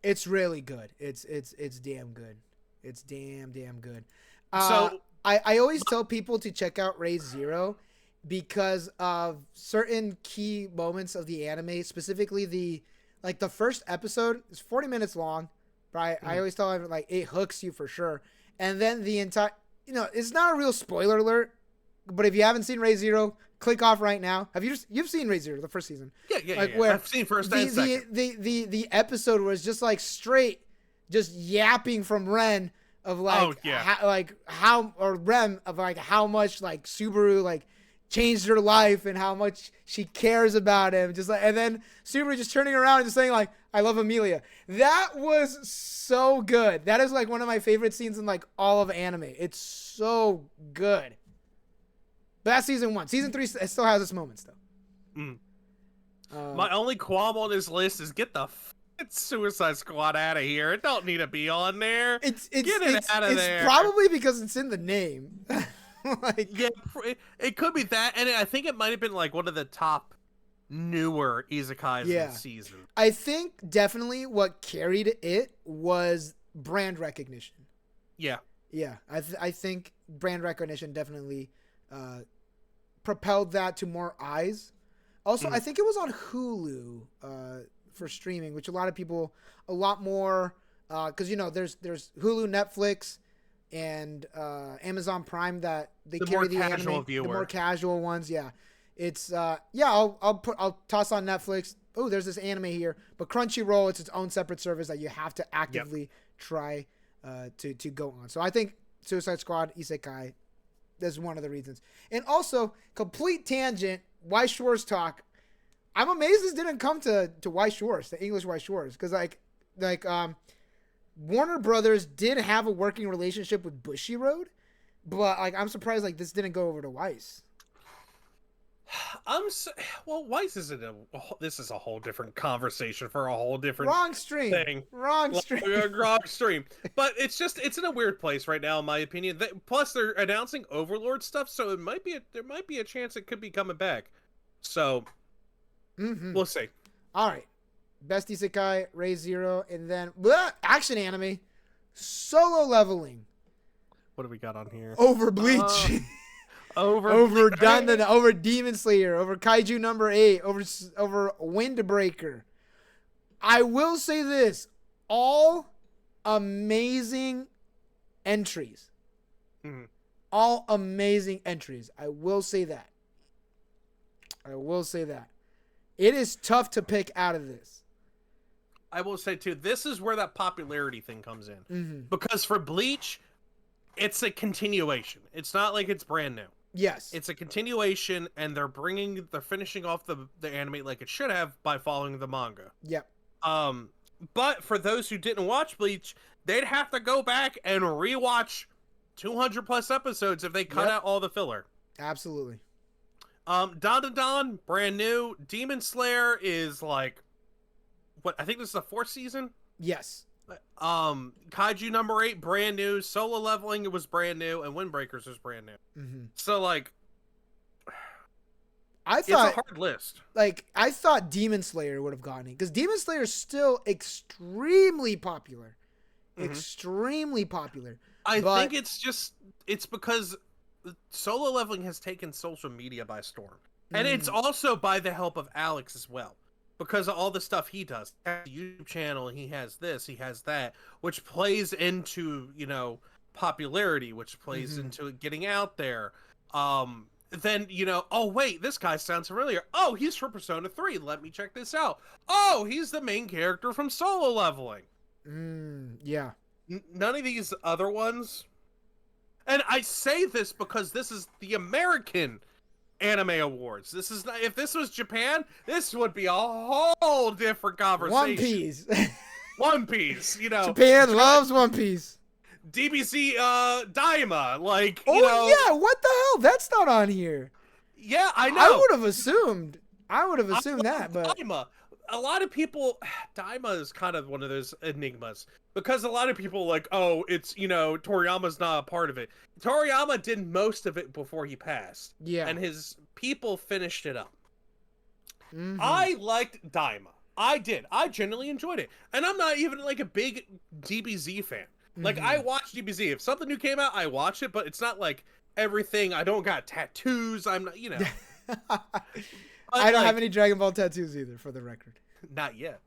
It's really good. It's damn good. It's damn good. So I always tell people to check out Ray Zero because of certain key moments of the anime, specifically the first episode is 40 minutes long, right? I always tell them like it hooks you for sure. And then the entire, it's not a real spoiler alert, but if you haven't seen Ray Zero, click off right now. You've seen Ray Zero, the first season? Yeah. Where I've seen first and second. The episode was just like straight, just yapping from Ren of like, Rem of like how much like Subaru like changed her life and how much she cares about him. Just like, and then Subaru just turning around and just saying like, I love Amelia. That was so good. That is like one of my favorite scenes in like all of anime. It's so good. But that's season 1. Season 3 still has its moments, though. My only qualm on this list is get the Suicide Squad out of here. It don't need to be on there. Get it out of there. It's probably because it's in the name. Yeah, it could be that, and I think it might have been like one of the top newer isekais of the season. I think definitely what carried it was brand recognition. Yeah. I think brand recognition definitely propelled that to more eyes. Also, I think it was on Hulu for streaming, which a lot more because there's Hulu, Netflix, and Amazon Prime that they carry the anime, the more casual ones. Yeah, it's I'll toss on Netflix. Oh, there's this anime here, but Crunchyroll, it's its own separate service that you have to actively try to go on. So I think Suicide Squad Isekai That's one of the reasons. And also, complete tangent, Weiss Schwarz talk. I'm amazed this didn't come to Weiss Schwarz, the English Weiss Schwarz, because Warner Brothers did have a working relationship with Bushiroad, but like I'm surprised like this didn't go over to Weiss. Weiss isn't this is a whole different conversation for a whole different wrong stream. Wrong stream. But it's in a weird place right now, in my opinion. Plus, they're announcing Overlord stuff, so there might be a chance it could be coming back. So we'll see. All right, Best Isekai, Ray Zero, and then action anime, Solo Leveling. What do we got on here? Over Bleach. Over Demon Slayer, over Kaiju number 8, over Windbreaker. I will say this, all amazing entries. All amazing entries. I will say that. It is tough to pick out of this. I will say too, this is where that popularity thing comes in. Because for Bleach, it's a continuation. It's not like it's brand new. Yes. It's a continuation, and they're finishing off the anime like it should have by following the manga. Yep. But for those who didn't watch Bleach, they'd have to go back and rewatch 200 plus episodes if they cut out all the filler. Absolutely. Don, brand new. Demon Slayer is like, what? I think this is the 4th season? Yes. Kaiju number 8, brand new. Solo Leveling, it was brand new, and Windbreakers was brand new. So like, it's a hard list. Like, I thought Demon Slayer would have gotten it, because Demon Slayer is still extremely popular. Extremely popular. I think it's because Solo Leveling has taken social media by storm, and it's also by the help of Alex as well. Because of all the stuff he does. He has a YouTube channel, he has this, he has that, which plays into, popularity, which plays into getting out there. Then, oh, wait, this guy sounds familiar. Oh, he's from Persona 3. Let me check this out. Oh, he's the main character from Solo Leveling. Yeah. None of these other ones. And I say this because this is the American Anime Awards. This is not, if this was Japan, this would be a whole different conversation. One Piece. One Piece, Japan loves One Piece. DBZ Daima, like, yeah, what the hell? That's not on here. Yeah, I know. I would have assumed that, but Daima. A lot of people, Daima is kind of one of those enigmas, because a lot of people like, oh, it's, Toriyama's not a part of it. Toriyama did most of it before he passed. Yeah. And his people finished it up. I liked Daima. I did. I genuinely enjoyed it. And I'm not even like a big DBZ fan. Like, I watched DBZ. If something new came out, I watch it, but it's not like everything. I don't got tattoos. I'm not, I don't have any Dragon Ball tattoos either, for the record. Not yet.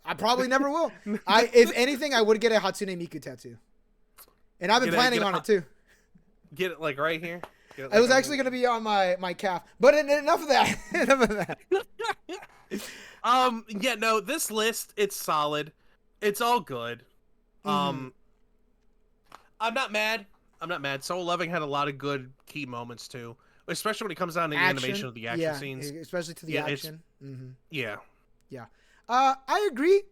I probably never will. If anything, I would get a Hatsune Miku tattoo. And I've been planning on it too. Get it like right here? It was actually going to be on my calf. But enough of that. Enough of that. Yeah, no, this list, it's solid. It's all good. I'm not mad. Solo Leveling had a lot of good key moments too. Especially when it comes down to the animation of the action scenes. Especially to the action. Yeah. Yeah. I agree.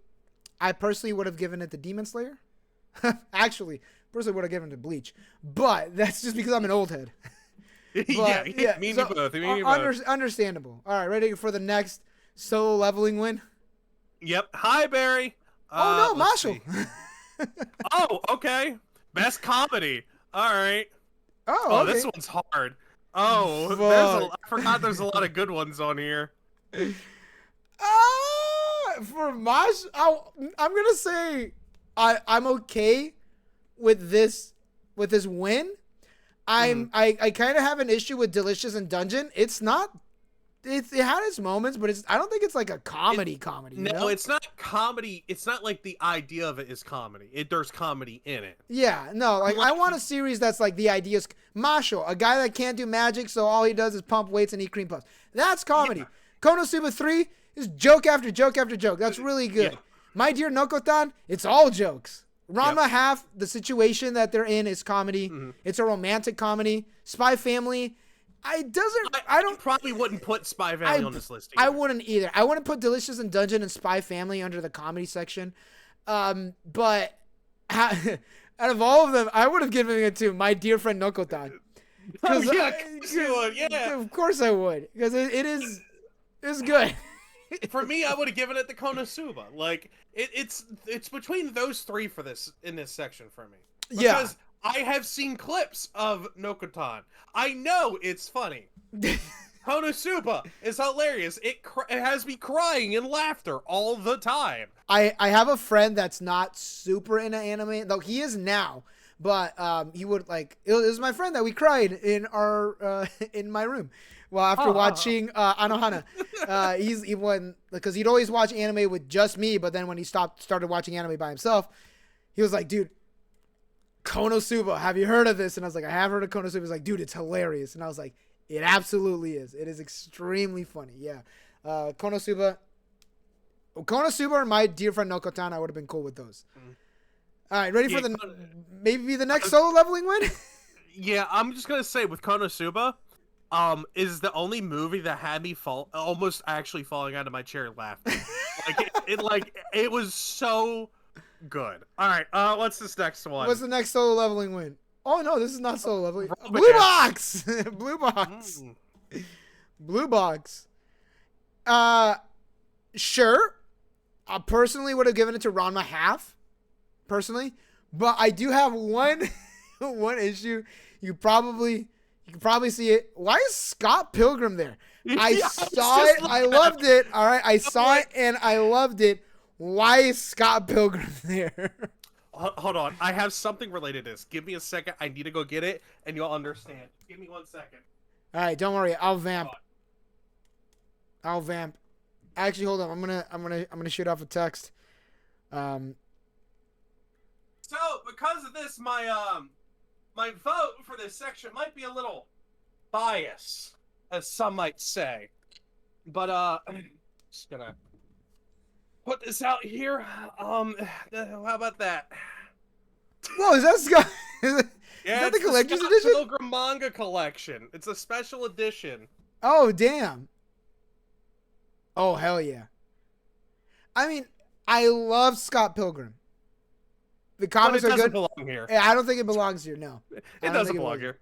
I personally would have given it to Demon Slayer. Actually, personally would have given it to Bleach. But that's just because I'm an old head. Yeah, me and both. Understandable. All right, ready for the next Solo Leveling win? Yep. Hi, Barry. Oh, no, Marshall. Oh, okay. Best comedy. All right. Oh, okay. This one's hard. Oh, I forgot there's a lot of good ones on here. For Mosh, I'm gonna say I'm okay with this win. I kind of have an issue with Delicious and Dungeon. It had its moments, but I don't think it's like a comedy. No, it's not comedy. It's not like the idea of it is comedy. There's comedy in it. Yeah, no, like I want a series that's like the idea is Masho, a guy that can't do magic, so all he does is pump weights and eat cream puffs. That's comedy. Yeah. Konosuba 3 is joke after joke after joke. That's really good. Yeah. My Dear Nokotan, it's all jokes. Ranma half, the situation that they're in is comedy. Mm-hmm. It's a romantic comedy. Spy Family, I don't probably wouldn't put Spy Family on this list I either. wouldn't either. I wouldn't put Delicious in Dungeon and Spy Family under the comedy section. But out of all of them, I would have given it to My Dear Friend Nokotan. Yeah. Of course I would, because it's good. For me, I would have given it to Konosuba. Like it's between those three for this in this section for me. Because I have seen clips of Nokotan. I know it's funny. Konosuba is hilarious. It has me crying in laughter all the time. I have a friend that's not super into anime, though he is now. But he would like it was my friend that we cried in our in my room. Well, after watching Anohana, he went because he'd always watch anime with just me, but then when he started watching anime by himself, he was like, "Dude, Konosuba, have you heard of this?" And I was like, "I have heard of Konosuba." He was like, "Dude, it's hilarious." And I was like, "It absolutely is. It is extremely funny." Yeah, Konosuba or My Dear Friend Nokotan, I would have been cool with those. All right, ready for maybe the next solo leveling win? Yeah, I'm just gonna say with Konosuba, is the only movie that had me almost actually falling out of my chair laughing. It was so good. All right, what's this next one? What's the next solo leveling win? Oh no, this is not solo leveling. Blue Box. Blue Box. Blue Box. Sure. I personally would have given it to Ranma half. Personally, but I do have one issue. You can probably see it. Why is Scott Pilgrim there? I saw it. I loved it. All right, I saw it and I loved it. Why is Scott Pilgrim there? Hold on, I have something related to this. Give me a second. I need to go get it, and you'll understand. Give me 1 second. All right, don't worry. I'll vamp. Actually, hold on. I'm gonna shoot off a text. So, because of this, my vote for this section might be a little biased, as some might say. But I'm just gonna put this out here. How about that? Whoa, is that Scott? Is Yeah, that the collector's Scott edition? Pilgrim manga collection. It's a special edition. Oh damn. Oh hell yeah. I mean, I love Scott Pilgrim. The comics are good. Belong here. I don't think it belongs here. No, It doesn't belong here.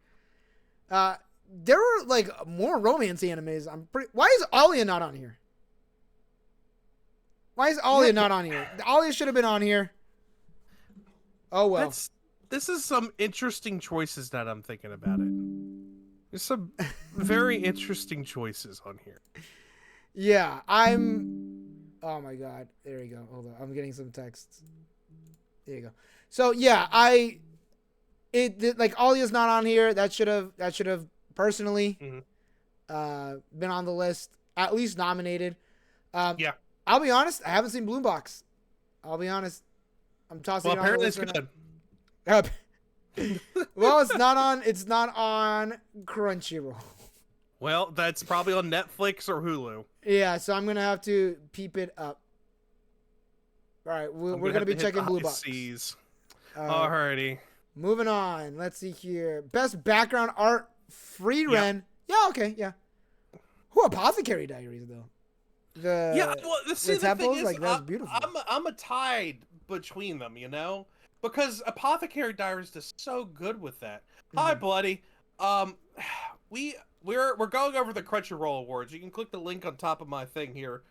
There were like more romance animes. Why is Alia not on here? Why is Alia not on here? Alia should have been on here. Oh well. This is some interesting choices that I'm thinking about it. There's some very interesting choices on here. Yeah, oh my god. There we go. Hold on. I'm getting some texts. There you go. So yeah, like Alia's not on here. That should have personally been on the list, at least nominated. Yeah. I'll be honest, I haven't seen Blue Box. I'll be honest. I'm tossing it on the list. Good. Well, it's not on Crunchyroll. Well, that's probably on Netflix or Hulu. Yeah, so I'm gonna have to peep it up. All right, we're gonna be checking Blue Box. Alrighty. Moving on. Let's see here. Best background art, Free Ren. Yeah, okay, yeah. Who Apothecary Diaries though? The temples, is, like that's beautiful. I'm a tide between them, you know, because Apothecary Diaries is so good with that. Hi, buddy. We're going over the Crunchyroll awards. You can click the link on top of my thing here.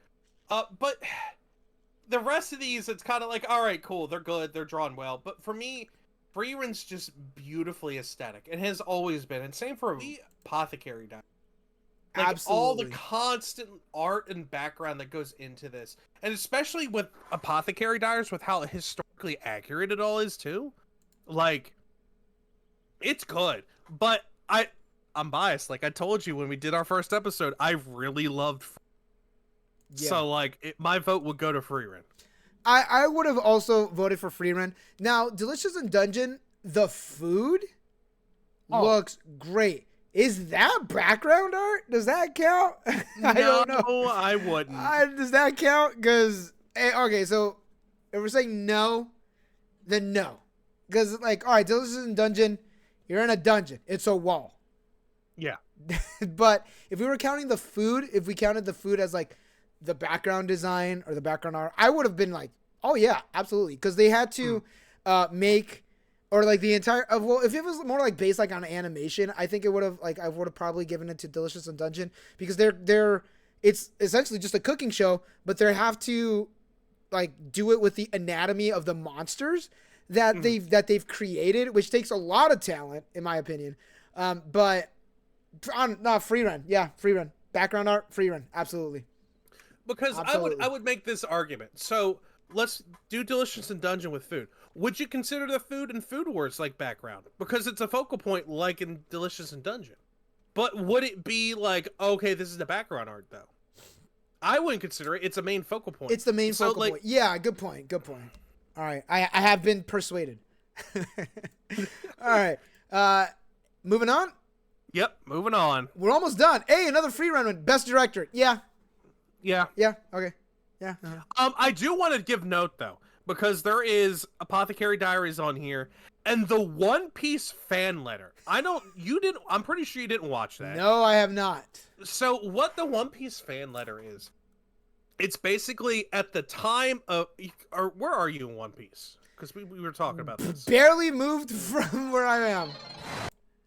But the rest of these, it's kind of like, all right, cool, they're good, they're drawn well. But for me, Freeren's just beautifully aesthetic. It has always been, and same for Apothecary Diaries. Like, absolutely. all the constant art and background that goes into this, and especially with Apothecary Diaries, with how historically accurate it all is too. Like, it's good, but I'm biased. Like I told you when we did our first episode, I really loved. Yeah. So like, my vote would go to Freeren. I would have also voted for Freeren. Now, Delicious in Dungeon, the food looks great. Is that background art? Does that count? I don't know. No, I wouldn't. Does that count? Because, okay, so if we're saying no, then no. Because, like, all right, Delicious in Dungeon, you're in a dungeon. It's a wall. Yeah. But if we were counting the food, if we counted the food as, like, the background design or the background art, I would have been like, oh, yeah, absolutely. Because they had to make, or, like, the entire, well, if it was more, like, based, like, on animation, I think it would have, like, I would have probably given it to Delicious in Dungeon. Because it's essentially just a cooking show, but they have to, like, do it with the anatomy of the monsters that they've created, which takes a lot of talent, in my opinion. But free run, free run, background art, free run, absolutely. Because I would make this argument. So let's do Delicious in Dungeon with food. Would you consider the food in Food Wars like background? Because it's a focal point, like in Delicious in Dungeon. But would it be like, okay, this is the background art though? I wouldn't consider it. It's a main focal point. It's the main focal point. Yeah, good point. Good point. All right. I have been persuaded. All right. Moving on? Yep, moving on. We're almost done. Hey, another free run one. Best director. Yeah. Yeah. Yeah. Okay. Yeah. I do want to give note, though, because there is Apothecary Diaries on here, and the One Piece fan letter. I'm pretty sure you didn't watch that. No, I have not. So what the One Piece fan letter is, it's basically at the time of, or where are you in One Piece? Because we were talking about this. Barely moved from where I am.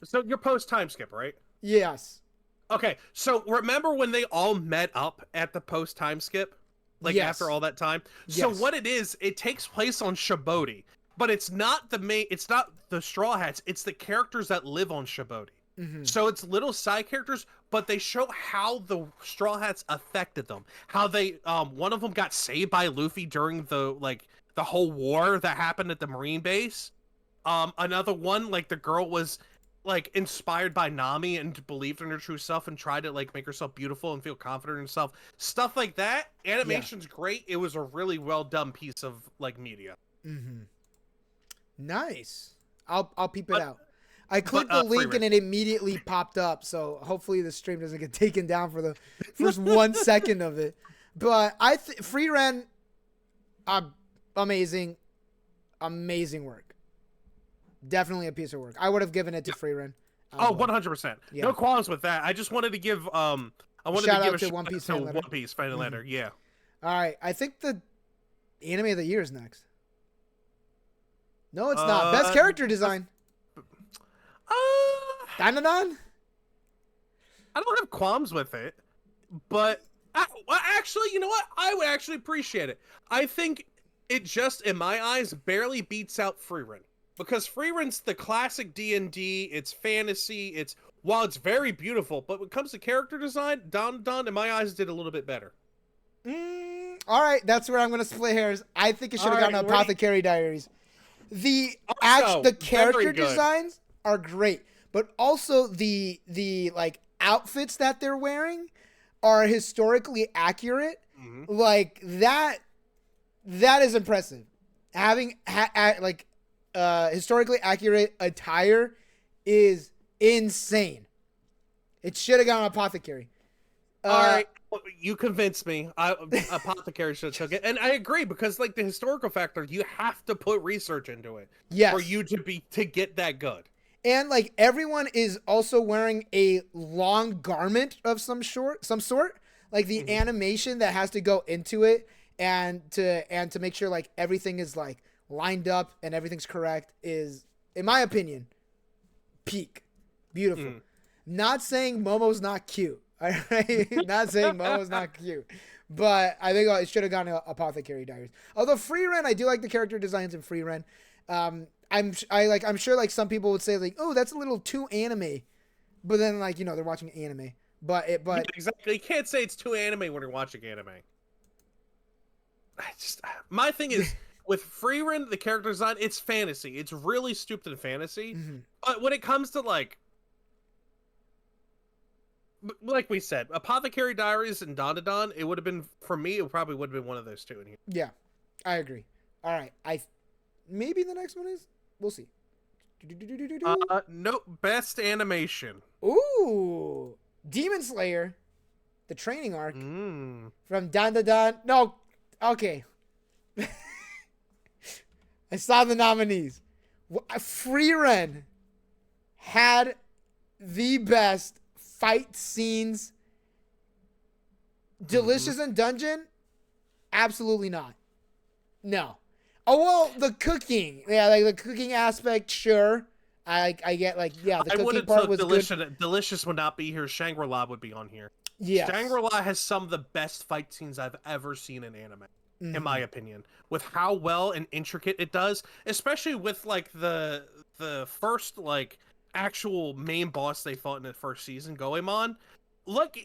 So you're post time skip, right? Yes. Okay, so remember when they all met up at the post time skip? Like after all that time? Yes. So what it is, it takes place on Shibodi, but it's not the Straw Hats, it's the characters that live on Shibodi. Mm-hmm. So it's little side characters, but they show how the Straw Hats affected them. How they, one of them got saved by Luffy during the whole war that happened at the Marine base. Another one, like the girl was like inspired by Nami and believed in her true self and tried to like make herself beautiful and feel confident in herself. Stuff like that. Animation's great. It was a really well done piece of like media. Mm-hmm. Nice. I'll peep it out. I clicked the link and it immediately popped up. So hopefully the stream doesn't get taken down for the first 1 second of it. But Free Ren, amazing work. Definitely a piece of work. I would have given it to Free Ren. 100%. Yeah. No qualms with that. I just wanted to give shout out to One Piece fan letter. Yeah. All right. I think the anime of the year is next. No, it's not. Best character design. Dandadan? I don't have qualms with it, but actually, you know what? I would actually appreciate it. I think it just, in my eyes, barely beats out Free Ren. Because Free Ren's the classic D&D, it's fantasy, while it's very beautiful, but when it comes to character design, Dandadan, in my eyes, did a little bit better. All right, that's where I'm going to split hairs. I think it should have gone to Apothecary Diaries. The character designs are great, but also the like outfits that they're wearing are historically accurate. Mm-hmm. Like that is impressive. Having historically accurate attire is insane. It should have gone Apothecary. All right, you convinced me. Apothecary should have took it, and I agree because like the historical factor, you have to put research into it for you to get that good. And like everyone is also wearing a long garment of some sort. Like the animation that has to go into it, and to make sure like everything is like lined up and everything's correct is, in my opinion, peak. Beautiful. Not saying Momo's not cute. Alright? Not saying Momo's not cute. But I think it should have gone to Apothecary Diaries. Although Free Ren, I do like the character designs in Free Ren. I'm sure like some people would say like, oh, that's a little too anime. But then like, you know, they're watching anime. But exactly. You can't say it's too anime when you're watching anime. My thing is with Free Ren, the character design, it's fantasy. It's really stupid fantasy. Mm-hmm. But when it comes to like we said, Apothecary Diaries and Dandadan, it would have been, for me, it probably would have been one of those two in here. Yeah, I agree. All right, maybe the next one is, we'll see. No, best animation. Ooh, Demon Slayer, the training arc from Dandadan. No, okay. I saw the nominees. Frieren had the best fight scenes. Delicious in Dungeon? Absolutely not. No. Oh, well, the cooking. Yeah, like the cooking aspect, sure. I get like, yeah, the cooking part was Delicious. good. Delicious would not be here. Shangri-La would be on here. Yes. Shangri-La has some of the best fight scenes I've ever seen in anime, in my opinion. With how well and intricate it does, especially with like the first like actual main boss they fought in the first season, Goemon. Look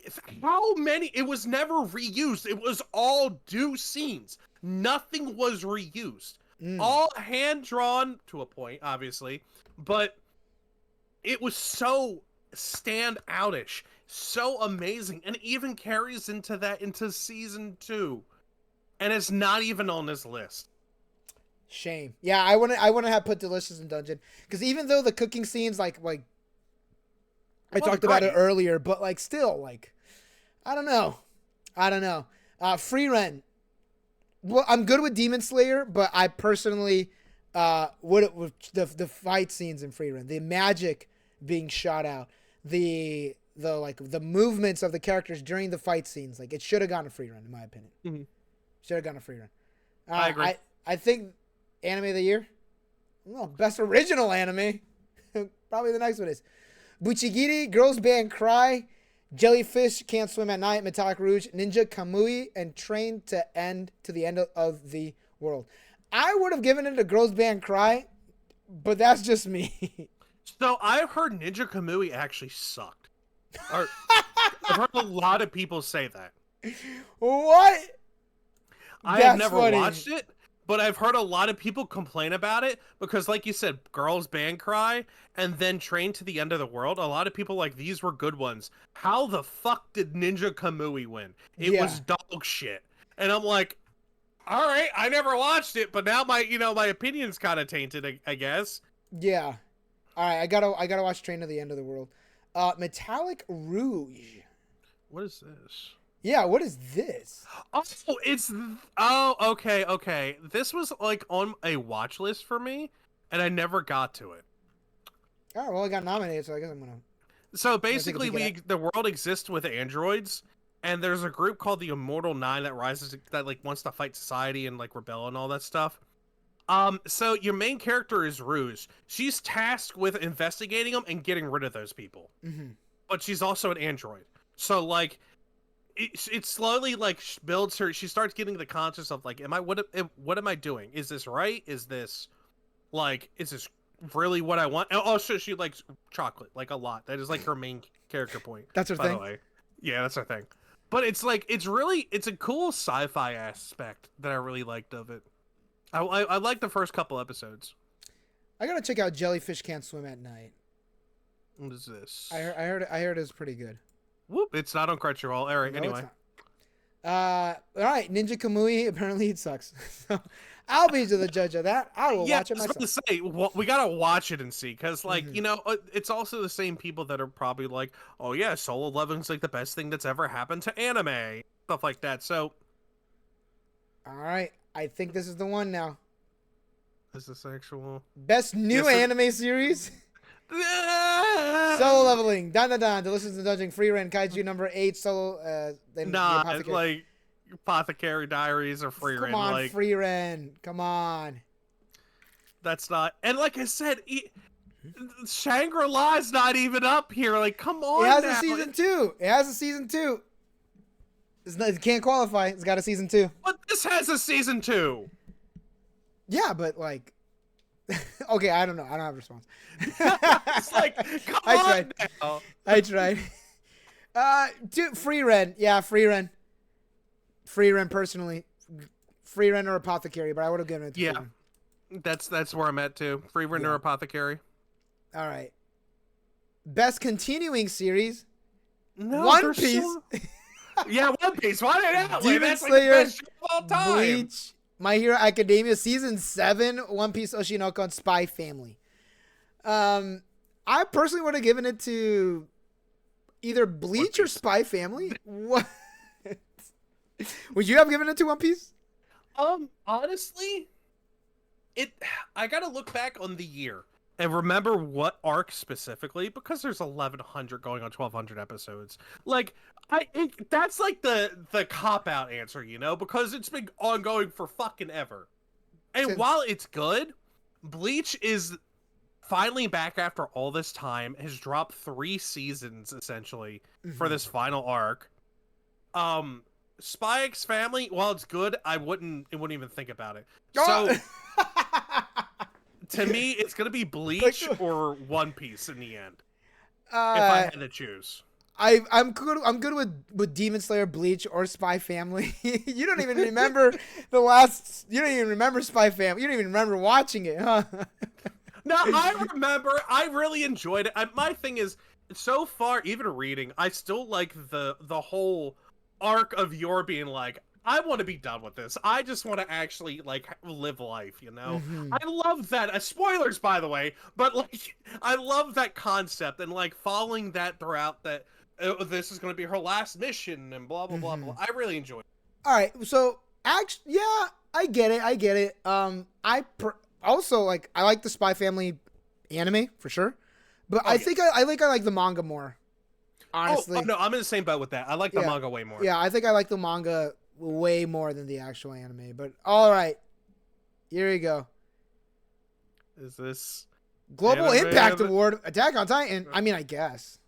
how many, it was never reused. It was all new scenes. Nothing was reused. All hand drawn to a point, obviously, but it was so stand outish, so amazing, and it even carries into season 2, and it's not even on this list. Shame. Yeah, I wouldn't have put Delicious in Dungeon, because even though the cooking scenes like I talked about it earlier, but like still like I don't know. Frieren. Well, I'm good with Demon Slayer, but I personally would the fight scenes in Frieren, the magic being shot out, the movements of the characters during the fight scenes, like it should have gone to Frieren in my opinion. Should have gone to Frieren. I agree. I think anime of the year. Well, best original anime. Probably the next one is Buchigiri, Girls Band Cry, Jellyfish Can't Swim at Night, Metallic Rouge, Ninja Kamui, and Train to the End of the World. I would have given it to Girls Band Cry, but that's just me. So I've heard Ninja Kamui actually sucked. I've heard a lot of people say that. What? I have never watched it, but I've heard a lot of people complain about it because, like you said, Girls Band Cry and then Train to the End of the World. A lot of people like these were good ones. How the fuck did Ninja Kamui win? It was dog shit. And I'm like, all right, I never watched it, but now my opinion's kind of tainted, I guess. Yeah. All right, I gotta watch Train to the End of the World. Metallic Rouge. What is this? Yeah, what is this? Okay. This was like on a watch list for me, and I never got to it. All right, well, I got nominated, so I guess I'm gonna. So basically, the world exists with androids, and there's a group called the Immortal Nine that wants to fight society and like rebel and all that stuff. So your main character is Rouge. She's tasked with investigating them and getting rid of those people. But she's also an android. So like, it slowly like builds her. She starts getting the conscious of like, what am I doing? Is this right? Is this really what I want? And also, she likes chocolate like a lot. That is like her main character point. That's her by thing. The way. Yeah, that's her thing. But it's like it's a cool sci-fi aspect that I really liked of it. I like the first couple episodes. I gotta check out Jellyfish Can't Swim at Night. What is this? I heard it was pretty good. Whoop! It's not on Crunchyroll. All right. No, anyway. All right. Ninja Kamui. Apparently, it sucks. So I'll be the judge of that. I will watch it myself. I was about to say, we gotta watch it and see, because like it's also the same people that are probably like, oh yeah, Solo Leveling's like the best thing that's ever happened to anime, stuff like that. So. All right. I think this is the one now. Is this actual best new anime series? Solo Leveling, Delicious in Dungeon, Frieren, Kaiju number 8, Solo. Like Apothecary Diaries or Frieren. Come on, like, Frieren. Come on. That's not. And like I said, Shangri-La is not even up here. Like, come on. It has a season 2. It can't qualify. It's got a season 2. But this has a season 2. Yeah, but like, okay, I don't know. I don't have a response. It's like, come on now. I tried. Dude, Frieren. Yeah, Frieren. Frieren personally. Frieren or Apothecary, but I would have given it to Frieren. That's where I'm at too. Frieren or Apothecary. All right. Best continuing series. No, One Piece. Yeah, One Piece. Why did that? Demon That's Slayer, like the best show of all time. Bleach, My Hero Academia, Season 7, One Piece, Oshinoko, and Spy Family. I personally would have given it to either Bleach or Spy Family. What? Would you have given it to One Piece? Honestly, it. I gotta look back on the year and remember what arc specifically, because there's 1,100 going on 1,200 episodes. Like, that's like the cop out answer, you know, because it's been ongoing for fucking ever. And while it's good, Bleach is finally back after all this time, has dropped 3 seasons essentially for this final arc. Spy X Family, while it's good, I wouldn't even think about it. So to me, it's gonna be Bleach or One Piece in the end. If I had to choose. I'm good with Demon Slayer, Bleach, or Spy Family. You don't even remember you don't even remember Spy Family. You don't even remember watching it, huh? No, I remember. I really enjoyed it. My thing is, so far, even reading, I still like the whole arc of Yor being like, I want to be done with this. I just want to actually like live life, you know. I love that. Spoilers, by the way, but like, I love that concept and like following that throughout. That this is going to be her last mission and blah blah blah blah. I really enjoyed it. All right, so actually, yeah, I get it. Also, like, I like the Spy Family anime for sure, but I think I like the manga more. Honestly, oh no, I'm in the same boat with that. I like the manga way more. Yeah, I think I like the manga way more than the actual anime. But all right, here we go. Is this Global Impact Award? Attack on Titan. I mean, I guess.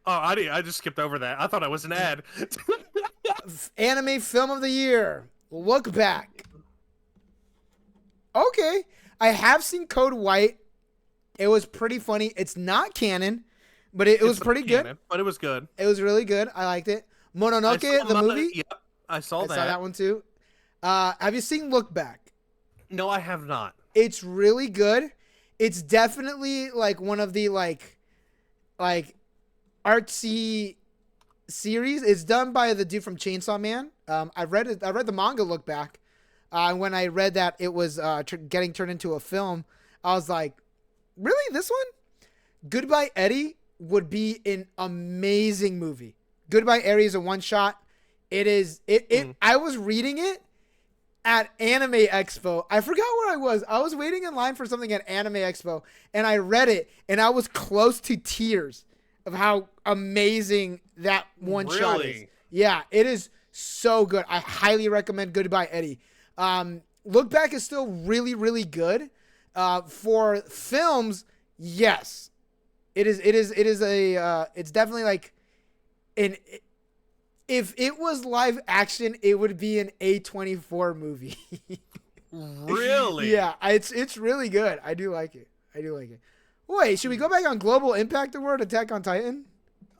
Oh, I just skipped over that. I thought it was an ad. Anime Film of the Year. Look Back. Okay, I have seen Code White. It was pretty funny. It's not canon, but it was pretty good. But it was good. It was really good. I liked it. Mononoke, the movie. Yeah, I saw that. I saw that one too. Have you seen Look Back? No, I have not. It's really good. It's definitely like one of the like artsy series. It's done by the dude from Chainsaw Man. I read the manga Look Back. When I read that it was getting turned into a film, I was like, really, this one? Goodbye Eddie would be an amazing movie. Goodbye Eddie is a one shot. It is. I was reading it at Anime Expo. I forgot where I was. I was waiting in line for something at Anime Expo, and I read it, and I was close to tears of how amazing that one shot is. Yeah, it is so good. I highly recommend Goodbye Eddie. Look Back is still really, really good. For films, yes, it's definitely like if it was live action, it would be an A24 movie. Really? Yeah, it's really good. I do like it. Wait, should we go back on Global Impact Award, Attack on Titan?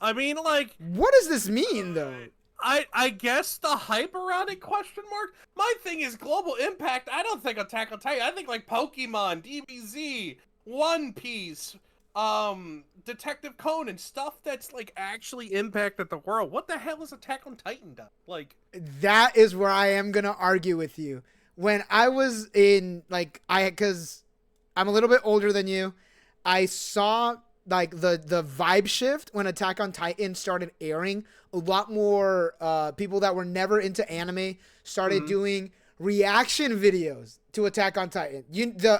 I mean, like, what does this mean, though? I guess the hype around it, question mark? My thing is Global Impact. I don't think Attack on Titan. I think like Pokemon, DBZ, One Piece, Detective Conan, stuff that's like actually impacted the world. What the hell is Attack on Titan done? Like, that is where I am gonna argue with you. When I was in because I'm a little bit older than you, I saw like the vibe shift when Attack on Titan started airing. A lot more people that were never into anime started doing reaction videos to Attack on Titan.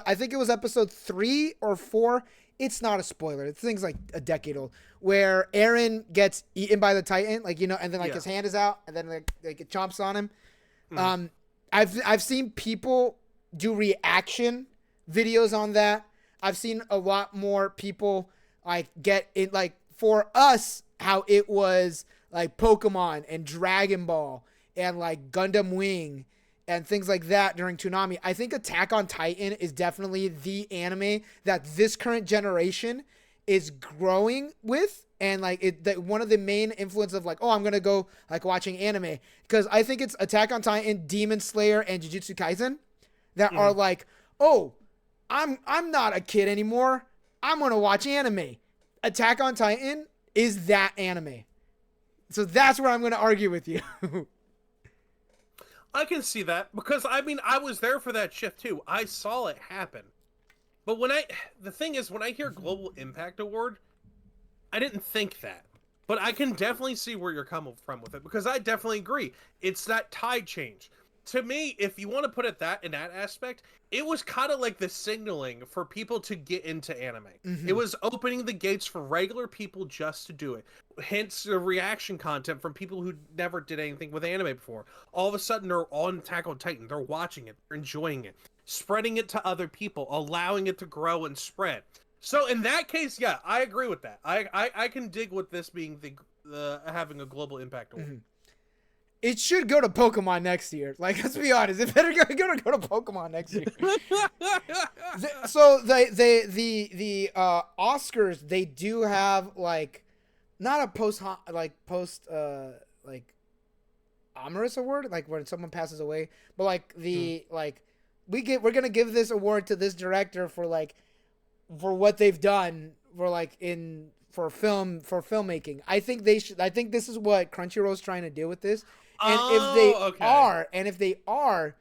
I think it was episode 3 or 4. It's not a spoiler. The thing's like a decade old, where Eren gets eaten by the Titan, like, you know, and then like his hand is out, and then like it chomps on him. I've seen people do reaction videos on that. I've seen a lot more people like get it, like, for us, how it was like Pokemon and Dragon Ball and like Gundam Wing and things like that during Toonami. I think Attack on Titan is definitely the anime that this current generation is growing with, and like one of the main influence of like, oh, I'm gonna go like watching anime, because I think it's Attack on Titan, Demon Slayer, and Jujutsu Kaisen that are like, oh, I'm not a kid anymore. I'm gonna watch anime. Attack on Titan is that anime. So that's where I'm gonna argue with you. I can see that, because I mean, I was there for that shift too. I saw it happen. But the thing is, when I hear Global Impact Award, I didn't think that. But I can definitely see where you're coming from with it, because I definitely agree. It's that tide change. to me, if you want to put it that in that aspect, it was kind of like the signaling for people to get into anime. It was opening the gates for regular people just to do it. Hence the reaction content from people who never did anything with anime before. All of a sudden, they're on Attack on Titan. They're watching it. They're enjoying it. Spreading it to other people. Allowing it to grow and spread. So in that case, yeah, I agree with that. I can dig with this being the having a global impact. It should go to Pokemon next year. Like, let's be honest, it better go to Pokemon next year. So the Oscars, they do have like not a post amorous award, like when someone passes away, but like we're gonna give this award to this director for what they've done for filmmaking. I think this is what Crunchyroll's trying to do with this. And if they are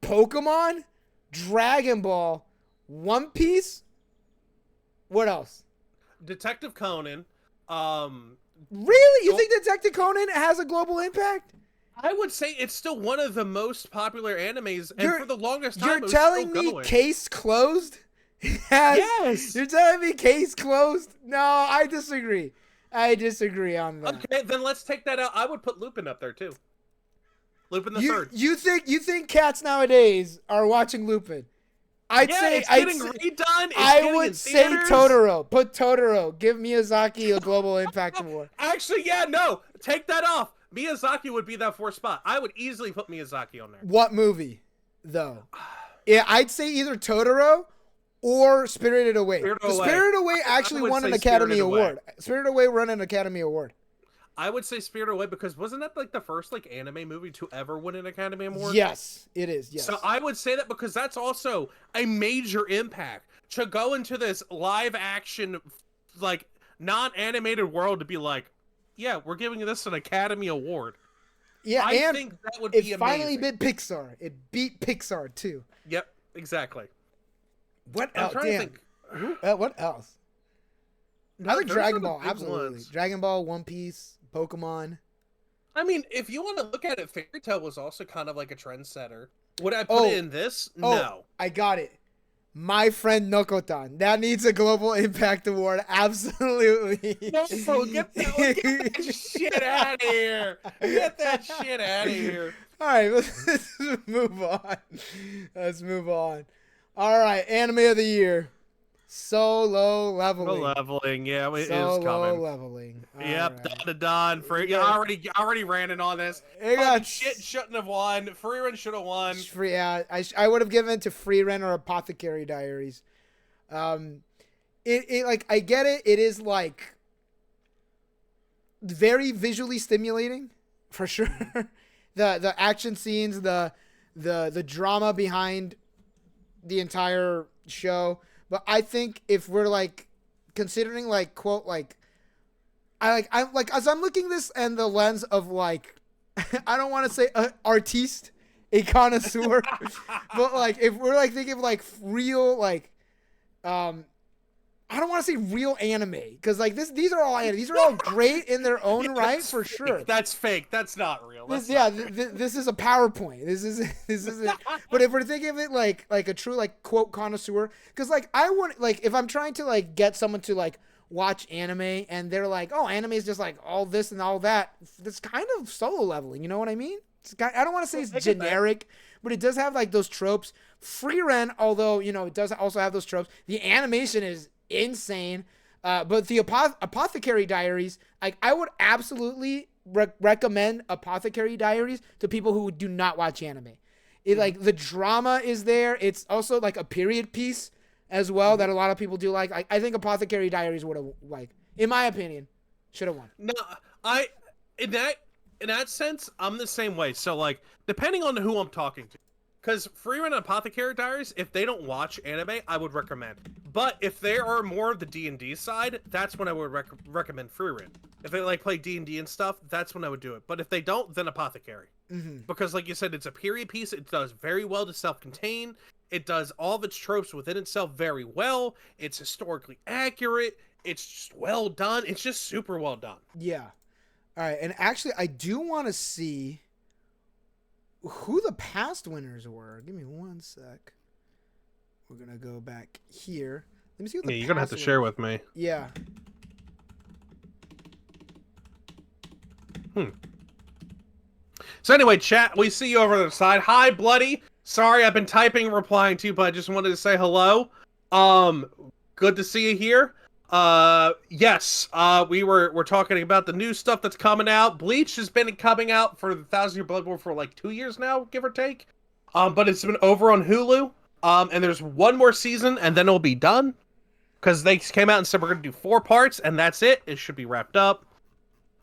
Pokemon, Dragon Ball, One Piece, what else? Detective Conan. Really? You think Detective Conan has a global impact? I would say it's still one of the most popular animes, and for the longest time, you're telling me Case Closed? Yes. You're telling me Case Closed? No, I disagree. I disagree on that. Okay, then let's take that out. I would put Lupin up there too. Lupin the Third. You think cats nowadays are watching Lupin? It's getting redone. I would say Totoro. Put Totoro. Give Miyazaki a global impact award. Actually, yeah, no. Take that off. Miyazaki would be that fourth spot. I would easily put Miyazaki on there. What movie, though? Yeah, I'd say either Totoro or Spirited Away. Spirited Away actually won an Academy Award. Spirited Away won an Academy Award. I would say Spirited Away because wasn't that like the first like anime movie to ever win an Academy Award? Yes, it is. Yes. So I would say that because that's also a major impact to go into this live action, like non-animated world to be like, yeah, we're giving this an Academy Award. Yeah, I think that would be amazing. It finally beat Pixar. It beat Pixar too. Yep, exactly. What else? What else? I think Dragon Ball, absolutely. Dragon Ball, One Piece, Pokemon. I mean, if you want to look at it, Fairy Tail was also kind of like a trendsetter. Would I put it in this? No. I got it. My Friend Nokotan. That needs a global impact award. Absolutely. No, get that shit out of here. Get that shit out of here. All right, let's move on. All right, Anime of the Year. Solo Leveling. Solo Leveling, yeah, it is coming. Solo Leveling. Yep, right. Done. Already ranted on this. Shit shouldn't have won. Freerun should have won. I would have given it to Freerun or Apothecary Diaries. It like I get it. It is like very visually stimulating, for sure. the action scenes, the drama behind the entire show. But I think if we're like considering like quote like I'm as I'm looking this and the lens of like I don't want to say artiste, a connoisseur, but like if we're like thinking of like real like I don't want to say real anime because like these are all anime. These are all great in their own right for sure. That's fake. That's not real. This is a PowerPoint. This isn't. But if we're thinking of it like a true like quote connoisseur, because like I want like if I'm trying to like get someone to like watch anime and they're like, oh, anime is just like all this and all that. That's kind of Solo Leveling. You know what I mean? I don't want to say it's generic, but it does have like those tropes. Freerun, although you know it does also have those tropes. The animation is insane, but the Apothecary Diaries, like I would absolutely recommend Apothecary Diaries to people who do not watch anime. It like the drama is there. It's also like a period piece as well that a lot of people do like. I think Apothecary Diaries would have like, in my opinion, should have won. No, in that sense, I'm the same way. So like, depending on who I'm talking to. Because Freerun and Apothecary Diaries, if they don't watch anime, I would recommend. But if they are more of the D&D side, that's when I would recommend Freerun. If they like play D&D and stuff, that's when I would do it. But if they don't, then Apothecary. Mm-hmm. Because like you said, it's a period piece. It does very well to self-contain. It does all of its tropes within itself very well. It's historically accurate. It's just well done. It's just super well done. Yeah. All right. And actually, I do want to see who the past winners were. Give me one sec. We're gonna go back here. Let me see what the Yeah, you're past gonna have to winners. share with me. Yeah. So anyway, chat, we see you over the side. Hi, Bloody. Sorry, I've been typing and replying to you, but I just wanted to say hello. Um, Good to see you here. Yes, we're talking about the new stuff that's coming out. Bleach has been coming out for the Thousand Year Blood War for like 2 years now, give or take. But it's been over on Hulu. And there's one more season, and then it'll be done. Because they came out and said we're gonna do 4 parts, and that's it. It should be wrapped up.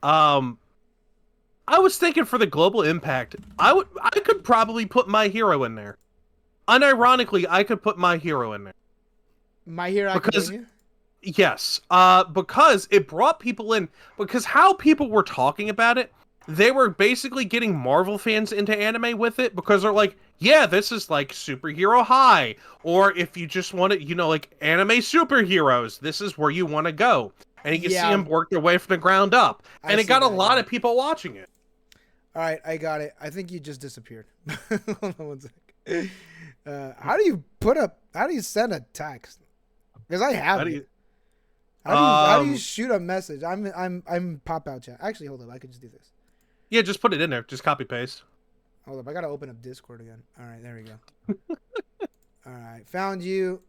Um, I was thinking for the global impact, I could probably put My Hero in there. Unironically, I could put My Hero in there. My Hero Because Academia. yes, because it brought people in. Because how people were talking about it, they were basically getting Marvel fans into anime with it because they're like, yeah, this is like superhero high, or if you just want to, like anime superheroes, this is where you want to go, and you can see Yeah, them work their way from the ground up, I and it see got a that, lot yeah. of people watching it. All right, I got it. I think you just disappeared. Hold on one sec. How do you send a text? Because I have How do it. you? How do you shoot a message? I'm pop out chat. Actually, hold up. I could just do this. Yeah, just put it in there. Just copy paste. Hold up. I gotta open up Discord again. All right, there we go. All right, found you.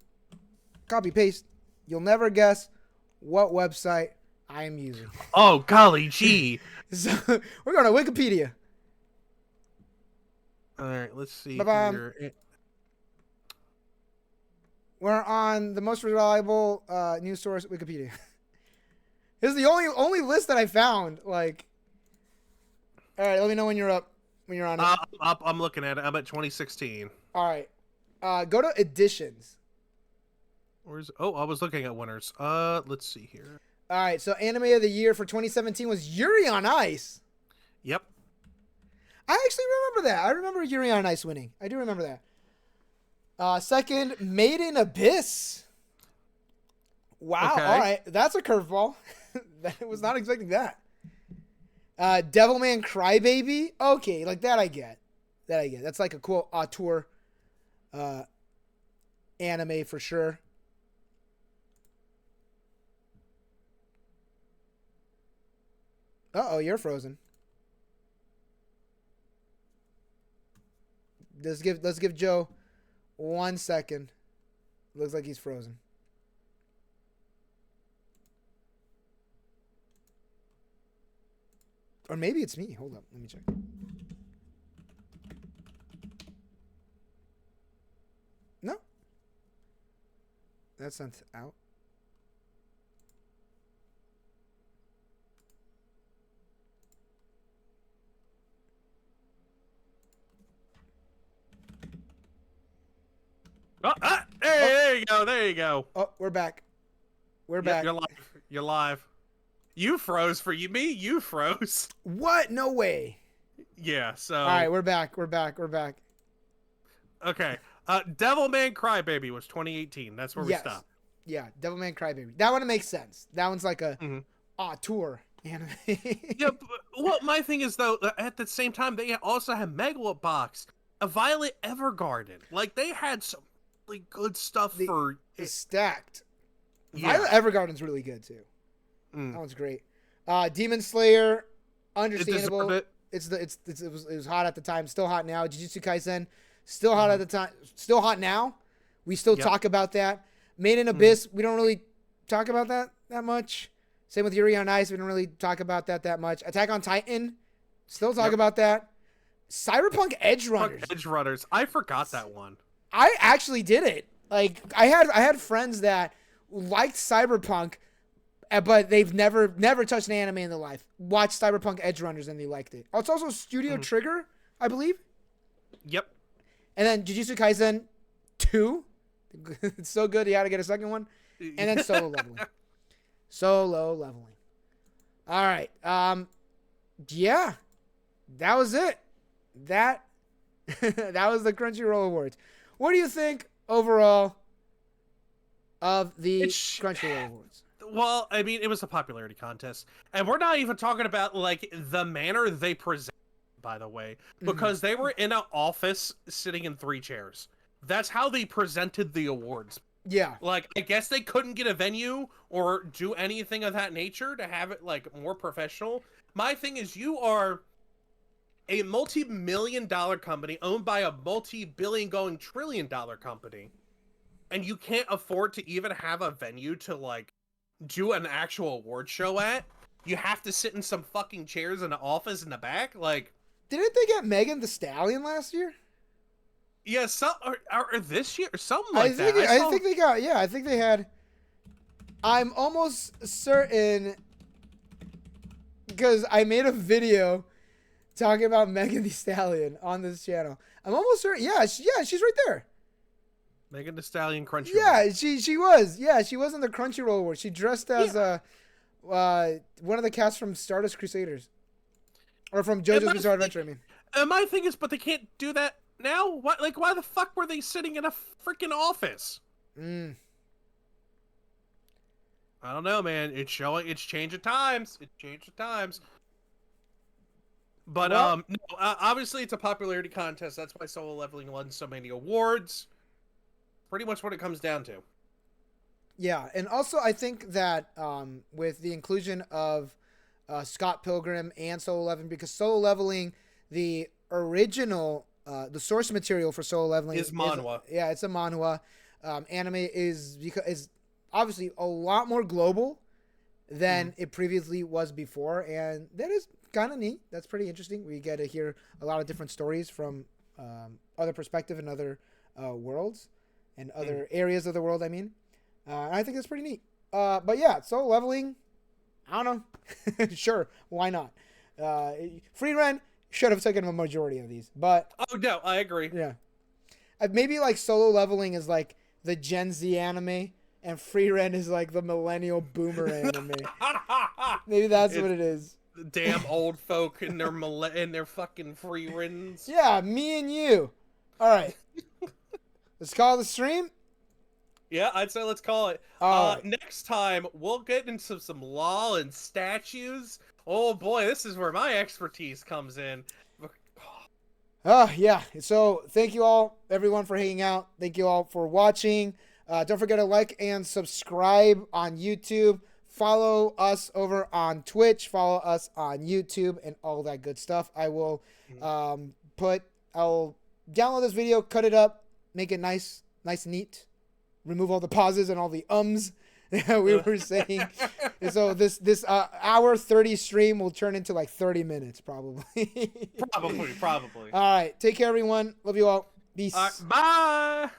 Copy paste. You'll never guess what website I am using. Oh golly gee! So we're going to Wikipedia. All right, let's see Ba-bam. here. We're on the most reliable news source, Wikipedia. This is the only list that I found. Like, all right, let me know when you're up. When you're on it. I'm looking at it. I'm at 2016. All right, go to editions. Where's? Oh, I was looking at winners. Let's see here. All right, so anime of the year for 2017 was Yuri on Ice. Yep. I actually remember that. I remember Yuri on Ice winning. I do remember that. Second, Made in Abyss. Wow. Okay. All right, that's a curveball. I was not expecting that. Devilman Crybaby. Okay, like that I get. That's like a cool auteur anime for sure. Uh-oh, you're frozen. Let's give Joe 1 second. Looks like he's frozen. Or maybe it's me. Hold up. Let me check. No. That's not out. There you go. There you go. Oh, we're back. We're Yep, back. you're live. You're live. You froze for me. You froze. What? No way. Yeah. So. All right, we're back. Okay. Devilman Crybaby was 2018. That's where we stopped. Yeah, Devilman Crybaby. That one makes sense. That one's like a auteur anime. Yeah. Well, my thing is though, at the same time, they also had Megalobox, a Violet Evergarden. Like they had some really good stuff for. It's stacked. Yeah. Violet Evergarden's really good too. That one's great. Demon Slayer, understandable. It was hot at the time, still hot now. Jujutsu Kaisen, still hot at the time, still hot now. We still talk about that. Made in Abyss, we don't really talk about that much. Same with Yuri on Ice, we don't really talk about that much. Attack on Titan, still talk about that. Cyberpunk Edge Runners. Edge Runners. I forgot that one. I actually did it. Like I had friends that liked Cyberpunk, but they've never touched an anime in their life. Watched Cyberpunk Edge Runners and they liked it. It's also Studio Trigger, I believe. Yep. And then Jujutsu Kaisen 2. It's so good you had to get a second one. And then Solo Leveling. Solo Leveling. All right. Yeah. That was it. That was the Crunchyroll Awards. What do you think overall of the Crunchyroll Awards? Well, I mean, it was a popularity contest, and we're not even talking about like the manner they present. by the way, because they were in an office sitting in 3 chairs. That's how they presented the awards. Yeah. Like, I guess they couldn't get a venue or do anything of that nature to have it, like, more professional. My thing is, you are a multi-million-dollar company owned by a multi-billion going trillion-dollar company, and you can't afford to even have a venue to, like, do an actual award show at. You have to sit in some fucking chairs in the office in the back. Like, didn't they get Megan Thee Stallion last year? Yeah, some or this year, something like that. I think they got. Yeah, I think they had. I'm almost certain because I made a video talking about Megan Thee Stallion on this channel. I'm almost certain. Yeah, she's right there. Megan Thee Stallion Crunchyroll. Yeah, she was. Yeah, she was in the Crunchyroll Award. She dressed as one of the cast from Stardust Crusaders, or from JoJo's Bizarre Adventure. I mean, my thing is, but they can't do that now. What? Like, why the fuck were they sitting in a freaking office? I don't know, man. It's showing. It's changing times. But no, obviously it's a popularity contest. That's why Solo Leveling won so many awards. Pretty much what it comes down to. Yeah, and also I think that with the inclusion of Scott Pilgrim and Solo Leveling, because Solo Leveling, the original, the source material for Solo Leveling is manhwa. It's a manhwa. Anime is obviously a lot more global than it previously was before, and that is kind of neat. That's pretty interesting. We get to hear a lot of different stories from other perspective and other worlds and other areas of the world. I mean, I think that's pretty neat. But yeah, Solo Leveling, I don't know. Sure, why not? Free Ren should have taken a majority of these, but oh no, I agree. Yeah, maybe like Solo Leveling is like the Gen Z anime, and Free Ren is like the millennial boomer anime. Maybe that's what it is. Damn old folk and their fucking free rens. Yeah, me and you. All right, let's call the stream. Yeah, I'd say let's call it. Next time, we'll get into some law and statues. Oh boy, this is where my expertise comes in. Yeah. So thank you all, everyone, for hanging out. Thank you all for watching. Don't forget to like and subscribe on YouTube. Follow us over on Twitch. Follow us on YouTube and all that good stuff. I will I'll download this video, cut it up, make it nice and neat. Remove all the pauses and all the ums that we were saying. And so this hour 30 stream will turn into like 30 minutes probably. Probably. All right. Take care, everyone. Love you all. Peace. Bye.